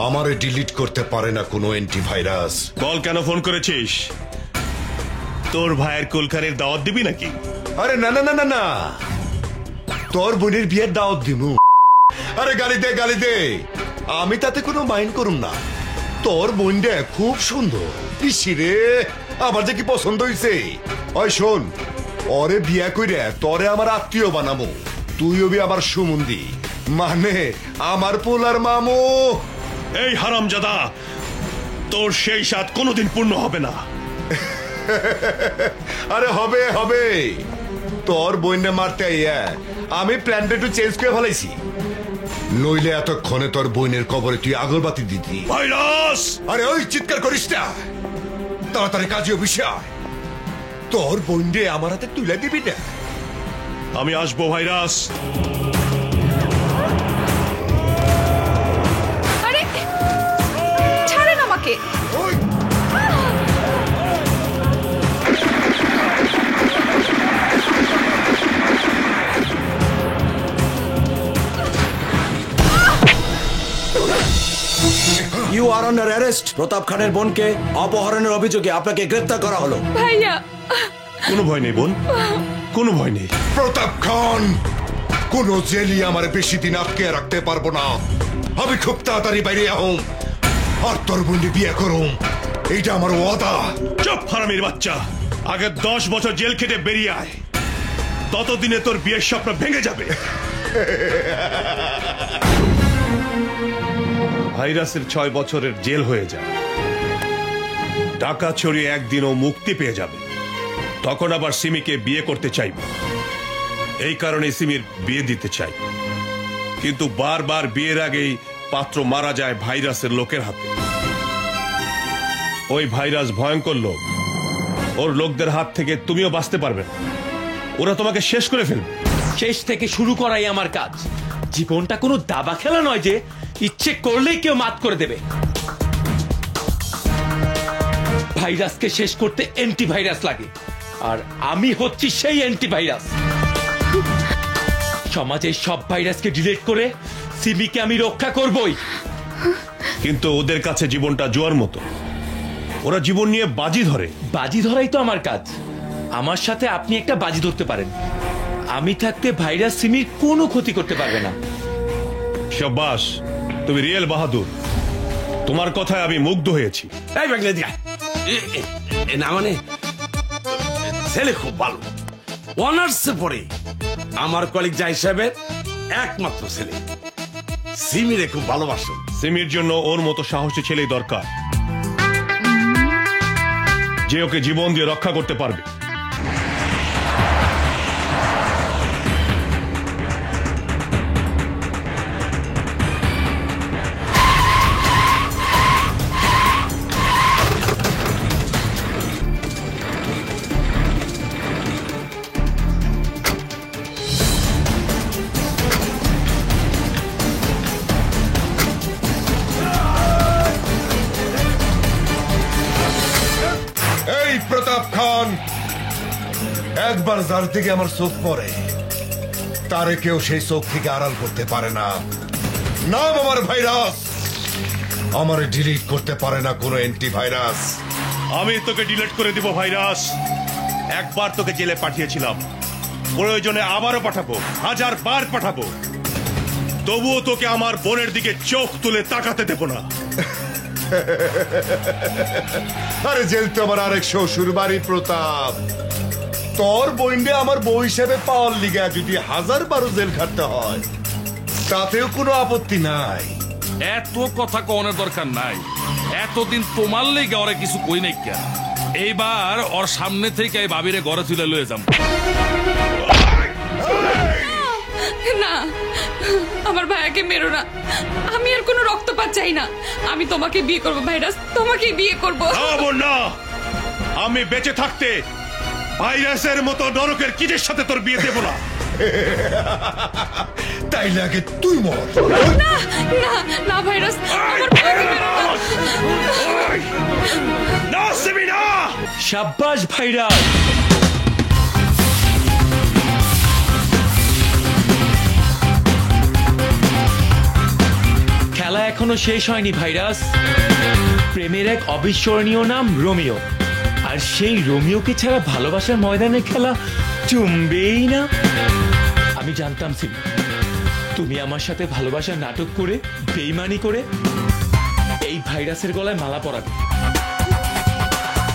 আমারে ডিলিট করতে পারে না কোনো অ্যান্টিভাইরাস। বল কেন ফোন করেছিস? তোর ভাইয়ের কুলখানির দাওয়াত দিবি নাকি? আরে না না না না না, তোর বোনের বিয়ের দাওয়াত দিমু। আরে গালি দে গালি দে, আমি তাতে কোনো মাইন্ড করুম না। তোর বোনটা খুব সুন্দর, ইসিরে আমার যে কি পছন্দ হইছে। ওই শোন, ওরে বিয়া কইরে তোরে আমার আত্মীয় বানাবো, তুই হবি আমার সুমন্দি, মানে আমার পোলার মামু। এই হারামজাদা, তোর সেই স্বাদ কোনোদিন পূর্ণ হবে না। আরে হবে হবে, তোর বোনটা মারতে আইয়া আমি প্ল্যানটা একটু চেঞ্জ করে ফেলাইছি, নইলে এতক্ষণে তোর বোনের কবরে তুই আগরবাতি দিতি। ভাইরাস! আরে ওই চিৎকার করিস না, তাড়াতাড়ি কাজে বিষয়, তোর বোনরে আমার হাতে তুলে দিবি না। আমি আসবো ভাইরাস। আরে ছাড়েন আমাকে। You are under arrest. Pratap খানের বোনকে অপহরণের অভিযোগে আপনাকে গ্রেফতার করা হলো। ভাইয়া কোনো ভয় নেই বোন, কোনো ভয় নেই। প্রতাপ খান, কোন জেলি আমার বেশি দিন আটকে রাখতে পারবো না। আমি খুব তাড়াতাড়ি বাইরে আহম আর তোর বোনকে বিয়ে করুম, এইটা আমার ওয়াদা। চুপ হারামির বাচ্চা, আগে 10 বছর জেল খেটে বেরিয়ে আয়, ততদিনে তোর বিয়ের স্বপ্ন ভেঙে যাবে। ভাইরাসের 6 বছরের জেল হয়ে যায়, টাকা ছড়িয়ে একদিনও মুক্তি পেয়ে যাবে, তখন আবার সিমিকে বিয়ে করতে চাইব। এই কারণে সিমির বিয়ে দিতে চাই, কিন্তু বারবার বিয়ের আগেই পাত্র মারা যায় ভাইরাসের লোকের হাতে। ওই ভাইরাস ভয়ঙ্কর লোক, ওর লোকদের হাত থেকে তুমিও বাঁচতে পারবে না, ওরা তোমাকে শেষ করে ফেলবে। শেষ থেকে শুরু করাই আমার কাজ। জীবনটা কোনো দাবা খেলা নয় যে ইচ্ছে করলেই কেউ মাত করে দেবে। ভাইরাসকে শেষ করতে অ্যান্টিভাইরাস লাগে, আর আমি হচ্ছি সেই অ্যান্টিভাইরাস। সমাজের সব ভাইরাসকে ডিলিট করে সিমিকে আমি রক্ষা করবই। কিন্তু ওদের কাছে জীবনটা জোয়ার মতো, ওরা জীবন নিয়ে বাজি ধরে। বাজি ধরাই তো আমার কাজ। আমার সাথে আপনি একটা বাজি ধরতে পারেন, আমি থাকতে ভাইরাস সিমির কোনো ক্ষতি করতে পারবে না। শাবাশ, তুমি রিয়েল বাহাদুর, তোমার কথায় আমি মুগ্ধ হয়েছি। এই বাংলা দিয়া না, মানে ছেলে খুব ভালো, অনার্সে পড়ে আমার কলিগ যা হিসাবে একমাত্র ছেলে। সিমিরে খুব ভালোবাসো। সিমির জন্য ওর মতো সাহসী ছেলেই দরকার, যে ওকে জীবন দিয়ে রক্ষা করতে পারবে। এই প্রতাপ খান, একবার যার দিকে আমার চোখ পড়ে তারে কেউ সেই চোখ থেকে আড়াল করতে পারে না। নাম আমার ভাইরাস, আমার ডিলিট করতে পারে না কোনো অ্যান্টিভাইরাস। আমি তোকে ডিলিট করে দিব ভাইরাস। একবার তোকে জেলে পাঠিয়েছিলাম, প্রয়োজনে আবারও পাঠাবো, 1000 বার পাঠাবো, তবুও তোকে আমার বোনের দিকে চোখ তুলে তাকাতে দেব না। আরে জেল তো আমার আরেক শ্বশুর বাড়ি প্রতাপ। তোর বইন্ডে আমার বউ হিসেবে পাওয়ার লিগা যদি 1000 জেল খাটতে হয় তাতেও কোনো আপত্তি নাই। এত কথা কনের দরকার নাই, এতদিন তোমার লেগে ওরা কিছু কই নাই কেন। এইবার ওর সামনে থেকে এই ভাবিরে ঘরে তুলে লয়ে যাম। না, আমার ভাইয়াকে মেরো না, আমি আর কোনো রক্তপাত চাই না। আমি তোমাকে বিয়ে করবো ভাইরাস, তোমাকে বিয়ে করবো। না, আমি বেঁচে থাকতে ভাইরাসের মতো নরকের কিজের সাথে তোর বিয়ে দেব না। তাই লাগে তুই মর। না না না ভাইরাস, আমার ভাইয়াকে মেরো না। না সিমি না। শাবাশ ভাইরাস। খেলা এখনো শেষ হয়নি ভাইরাস। প্রেমের এক অবিস্মরণীয় নাম রোমিও, আর সেই রোমিওকে ছাড়া ভালোবাসার ময়দানে খেলা জমবেই না। আমি জানতাম সিমি, তুমি আমার সাথে ভালোবাসার নাটক করে, বেইমানি করে এই ভাইরাসের গলায় মালা পরাবে।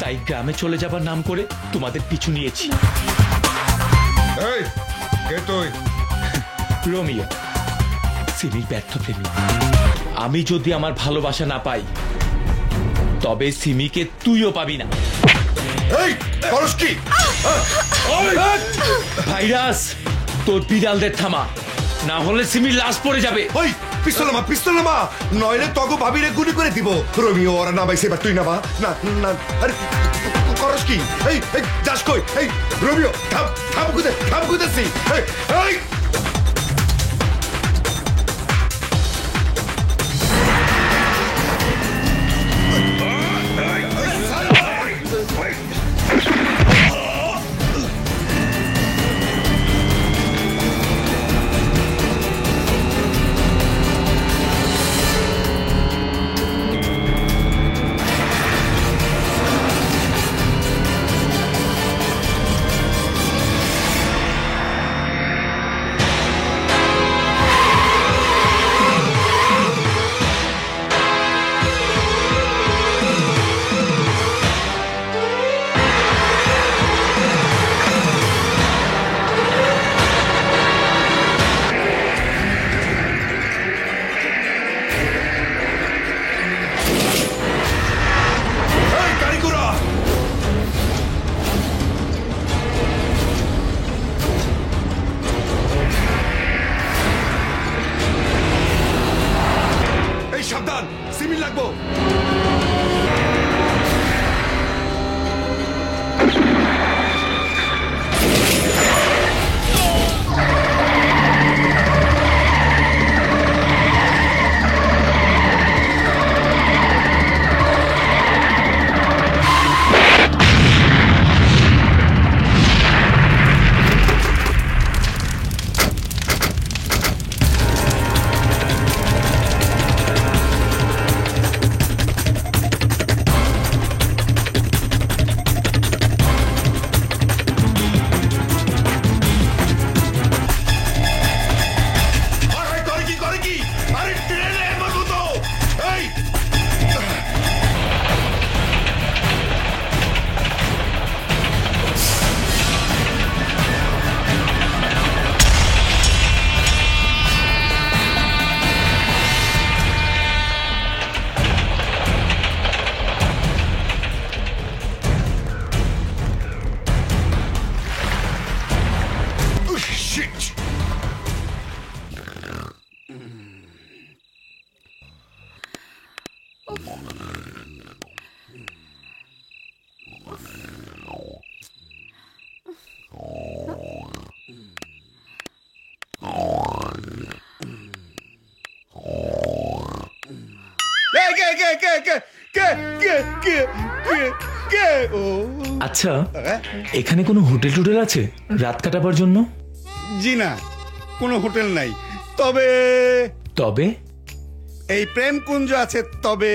তাই গ্রামে চলে যাবার নাম করে তোমাদের পিছু নিয়েছি। এই কে তুই? রোমিও, সিমির ব্যর্থ প্রেমী। আমি যদি আমার ভালোবাসা না পাই, তবে সিমিকে তুইও পাবি না। এই করস কি? ভাইরাস, তোর বিড়ালদের থামা, না হলে সিমির লাশ পড়ে যাবে। ওই পিস্তল নামা, নইলে তগো ভাবিরে গুলি করে দিব। রোমিও ওরা না বাইছে, এবার তুই নামা। না না, আরে করস কি? এই যাস কই? এই রোমিও থাম কুদেছি। এই সাবধান, সিমি লাগবো। আচ্ছা, এখানে কোনো হোটেল টোটেল আছে রাত কাটাবার জন্য? জি না, কোনো হোটেল নাই। তবে তবে এই প্রেম কুঞ্জ আছে। তবে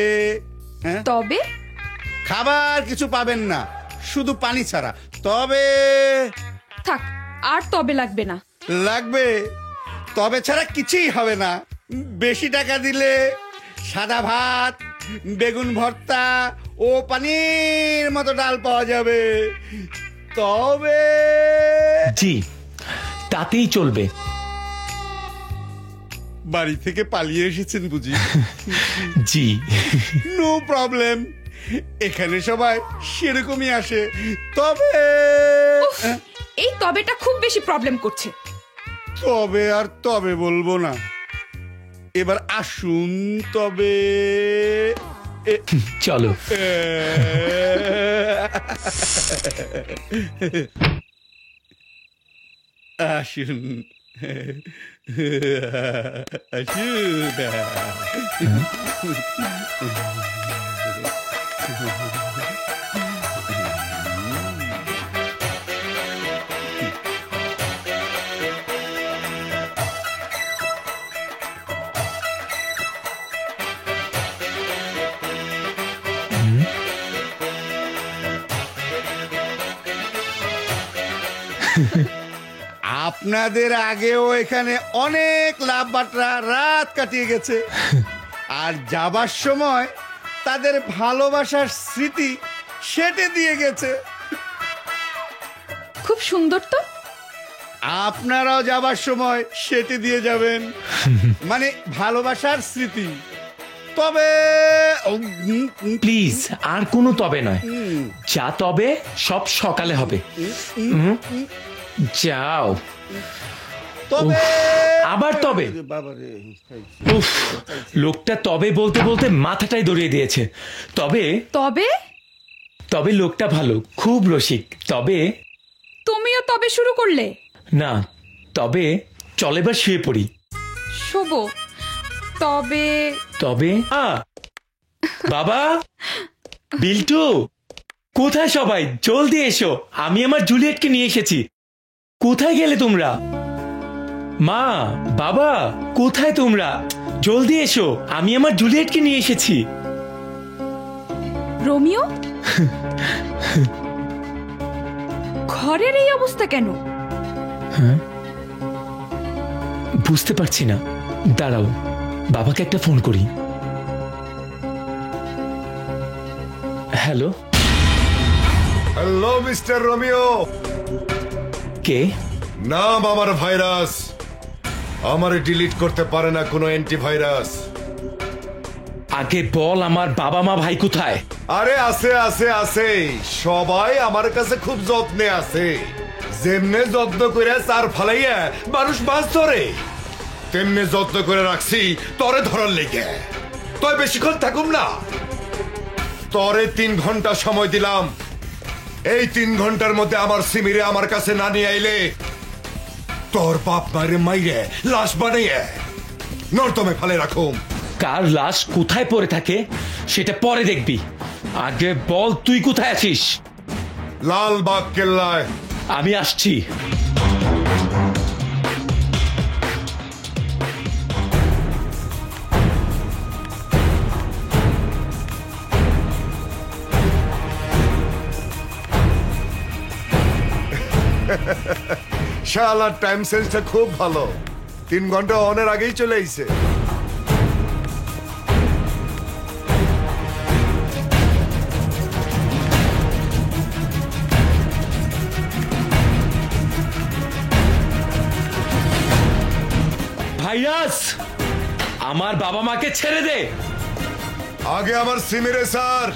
তবে খাবার কিছু পাবেন না, শুধু পানি ছাড়া। তবে থাক, আর তবে লাগবে না। লাগবে, তবে ছাড়া কিছুই হবে না। বেশি টাকা দিলে সাদা ভাত, বেগুন ভর্তা ও পানির মতো ডাল পাওয়া যাবে। তবে জি, তাতেই চলবে। বাড়ি থেকে পালিয়ে এসেছেন বুঝি? জি। নো প্রবলেম, এখানে সবাই সেরকমই আসে। তবে এই তবেটা খুব বেশি প্রবলেম করছে। তবে আর তবে বলবো না, এবার আসুন। তবে চলো। আসুন আপনাদের আগেও এখানে অনেক লাভ বাটরা রাত কাটিয়ে গেছে, আর যাবার সময় তাদের ভালোবাসার স্মৃতি সেটে দিয়ে গেছে। খুব সুন্দর তো। আপনারাও যাবার সময় সেটে দিয়ে যাবেন, মানে ভালোবাসার স্মৃতি। তবে প্লিজ, আর কোনো তবে নয়। যা তবে সব সকালে হবে। যাও। তবে আবার তবে। উফ, লোকটা তবে বলতে বলতে মাথাটাই দড়িয়ে দিয়েছে। তবে তবে তবে লোকটা ভালো, খুব রসিক। তবে তুমিও তবে শুরু করলে? না, তবে চল এবার শুয়ে পড়ি। শোবো। তবে তবে বাবা, বিল্টু, কোথায় সবাই? জলদি এসো, আমি আমার জুলিয়েটকে নিয়ে এসেছি। কোথায় গেলে তোমরা? মা, বাবা, কোথায় তোমরা? জলদি এসো, আমি আমার জুলিয়েটকে নিয়ে এসেছি। রোমিও, ঘরের এই অবস্থা কেন? হ্যাঁ, বুঝতে পারছি না। দাঁড়াও, বাবাকে একটা ফোন করি। হ্যালো। Hello mister Romeo. কে? নাম আমার ভাইরাস, আমারে ডিলিট করতে পারে না কোনো অ্যান্টিভাইরাস। আগে বল, আমার বাবা মা ভাই কোথায়? আরে আছে আছে আছে, সবাই আমার কাছে খুব যত্নে আছে। যেমনে যত্ন করে চার ফালাইয়া মানুষ মাছ ধরে, তেমনি যত্ন করে রাখছি তরে ধরার লেগে। তো বেশিক্ষণ থাকুম না। তরে 3 ঘন্টা সময় দিলাম, এই 3 ঘন্টার মধ্যে আমার সিমিরে আমার কাছে না নিয়ে আইলে তোর বাপ মারে মাইরে লাশ বানাইয়ে নর্দমে ফেলে রাখুম। কার লাশ কোথায় পড়ে থাকে সেটা পরে দেখবি, আগে বল তুই কোথায় আছিস? লালবাগ কেল্লায়। আমি আসছি। শালার টাইম সেন্সটা খুব ভালো, 3 ঘন্টা অনের আগেই চলে আইছে। ভাইরাস, আমার বাবা মাকে ছেড়ে দে। আগে আমার সিমিরে স্যার।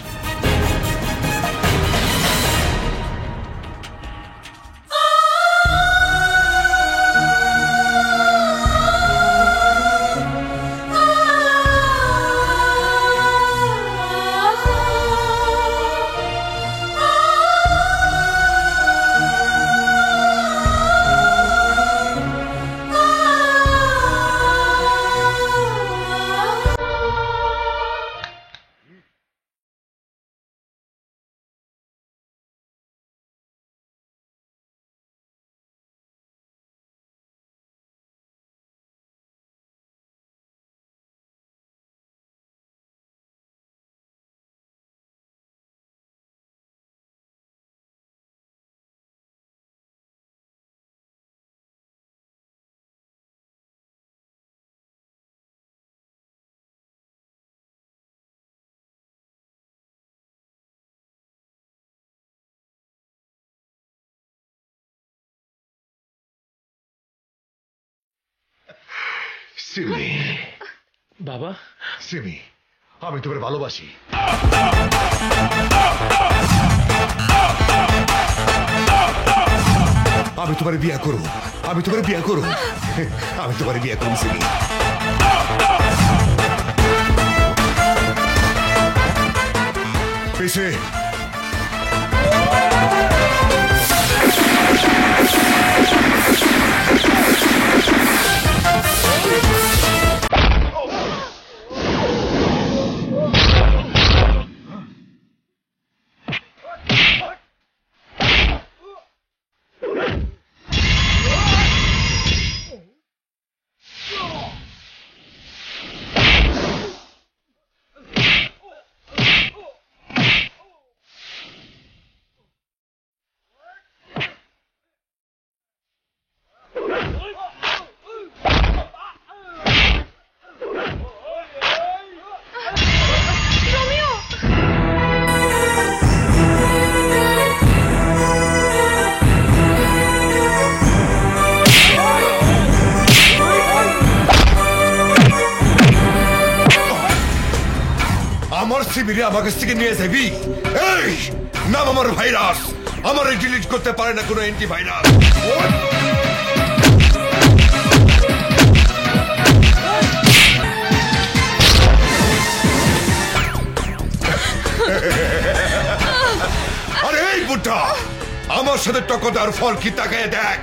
সিমি, বাবা। সিমি, আমি তোমার ভালোবাসি। আমি তোমার বিয়া করব, আমি তোমার বিয়া করব, আমি তোমার বিয়া করব সিমি। পিছে আমার সিমিরে আমার কাছ থেকে নিয়ে যাবি? এই নাম আমার ভাইরাস, আমার ডিলিট করতে পারে না কোনো অ্যান্টিভাইরাস। আরে এই বুদ্ধা, আমার সাথে টকদার ফল কি তাকায় দেখ।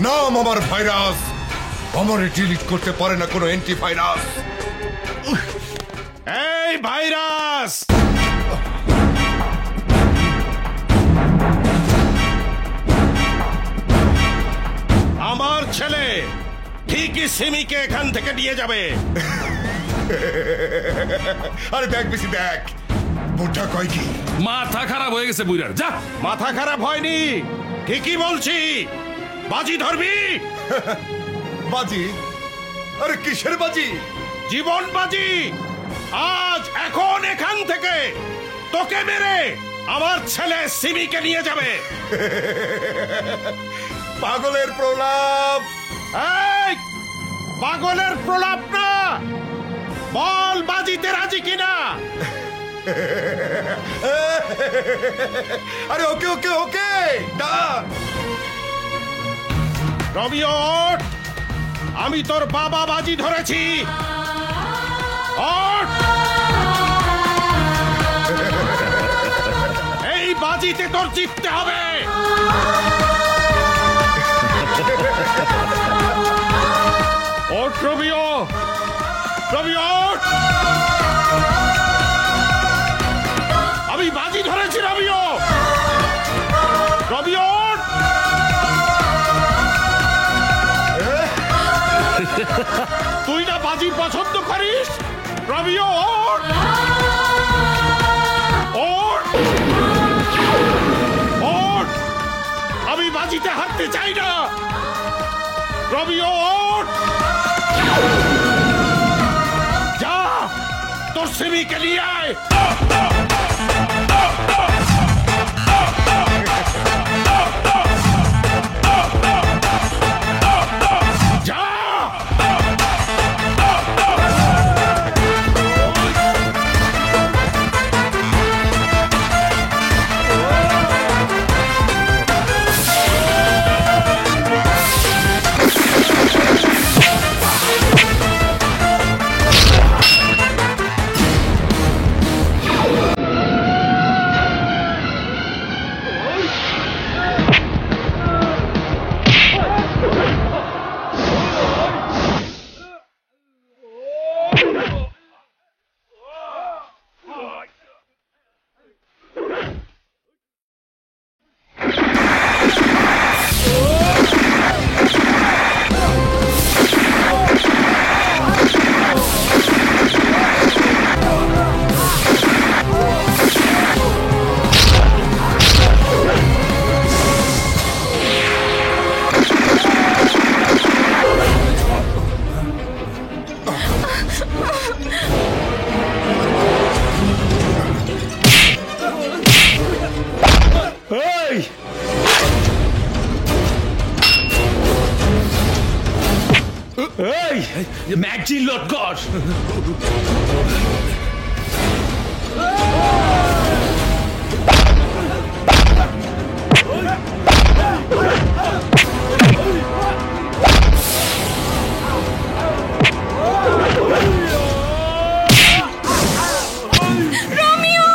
নাম আমার ভাইরাস, আমার ডিলিট করতে পারে না কোনো অ্যান্টিভাইরাস। এই ভাইরাস, আমার ছেলে ঠিকই সিমিকে এখান থেকে নিয়ে যাবে। আরে দেখ বেশি দেখ, বুদ্ধা কয় কি? মাথা খারাপ হয়ে গেছে বুইরার। যা। মাথা খারাপ হয়নি, ঠিকই বলছি। বাজি ধরবি? বাজি? আরে কিসের বাজি? জীবন বাজি। আজ এখন এখান থেকে তোকে মেরে আমার ছেলে সিমিকে নিয়ে যাবে। পাগলের প্রলাপ। এই পাগলের প্রলাপ না, বল বাজিতে রাজি কিনা। আরে ওকে ওকে ওকে, ডাক। রবিও ওঠ, আমি তোর বাবা বাজি ধরেছি। ওঠ। বাজিতে তোর জিততে হবে। ওঠ রবিও, রবিও ওঠ। আমি বাজি ধরেছি রবিও, রবিও ওঠ। তুই না বাজি পছন্দ করিস, রবিও ওঠ, ওঠ, ওঠ। আমি বাজিতে হারতে চাই না, রবিও ওঠ। যা তোর সিমিকে নিয়ে আয়। যা। ম্যাগজিন লোড কর। রোমিও,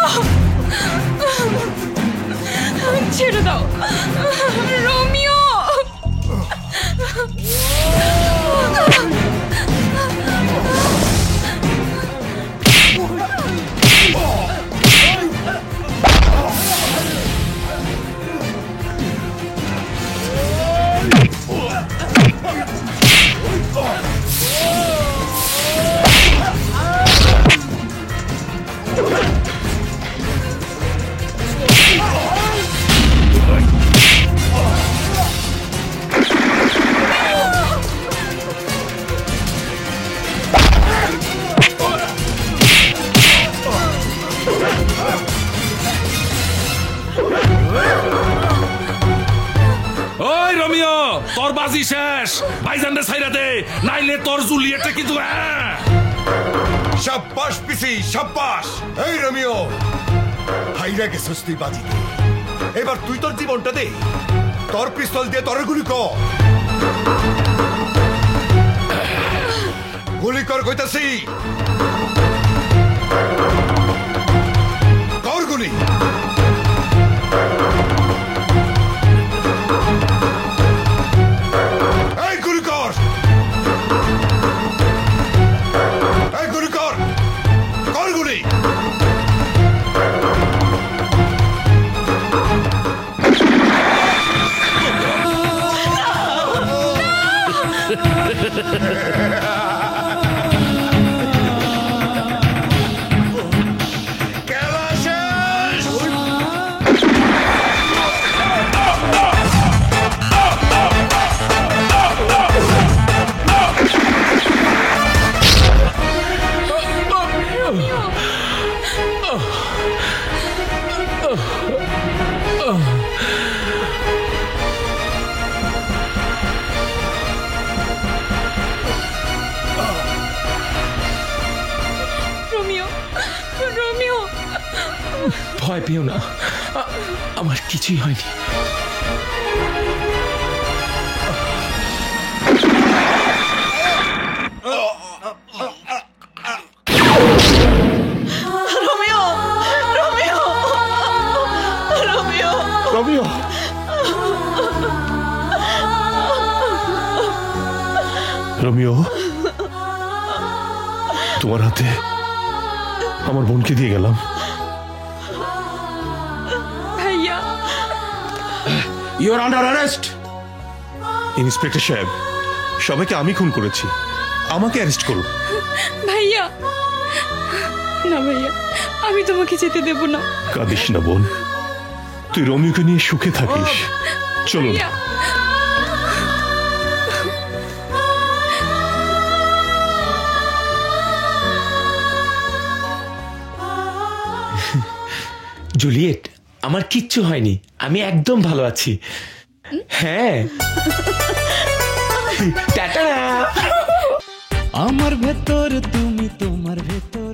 ছেড়ে দাও রোমিও। ওই রোমিও, তোর বাজি শেষ। ভাইজানরে ছাইরা দে, নাইলে তোর জুলিয়েটটা কিন্তু। সাব্বাস পিসি, সাব্বাস। এই রোমিও, হাইরা গেছস তুই বাজিতে। এবার তুই তোর জীবনটা দে, তোর পিস্তল দিয়ে তোর গুলি কর। গুলি কর কইতাছি, কর গুলি। এই গুলি কর, এই গুলি কর, কর গুলি। ভয় পেও না, আমার কিছুই হয়নি। Romeo, Romeo, Romeo. রোমিও, তোমার হাতে আমার বোনকে দিয়ে গেলাম। ভাইয়া, you are under arrest. Inspector সাহেব, সবাইকে আমি খুন করেছি, আমাকে অ্যারেস্ট করুন। ভাইয়া, না ভাইয়া, আমি তোমাকে যেতে দেব না। কাঁদিস না বোন, তুই রোমিওকে নিয়ে সুখে থাকিস। চলুন। ভাইয়া, জুলিয়েট, আমার কিচ্ছু হয়নি, আমি একদম ভালো আছি। হ্যাঁ, টাটা। আমার ভেতর তুমি, তোমার ভেতর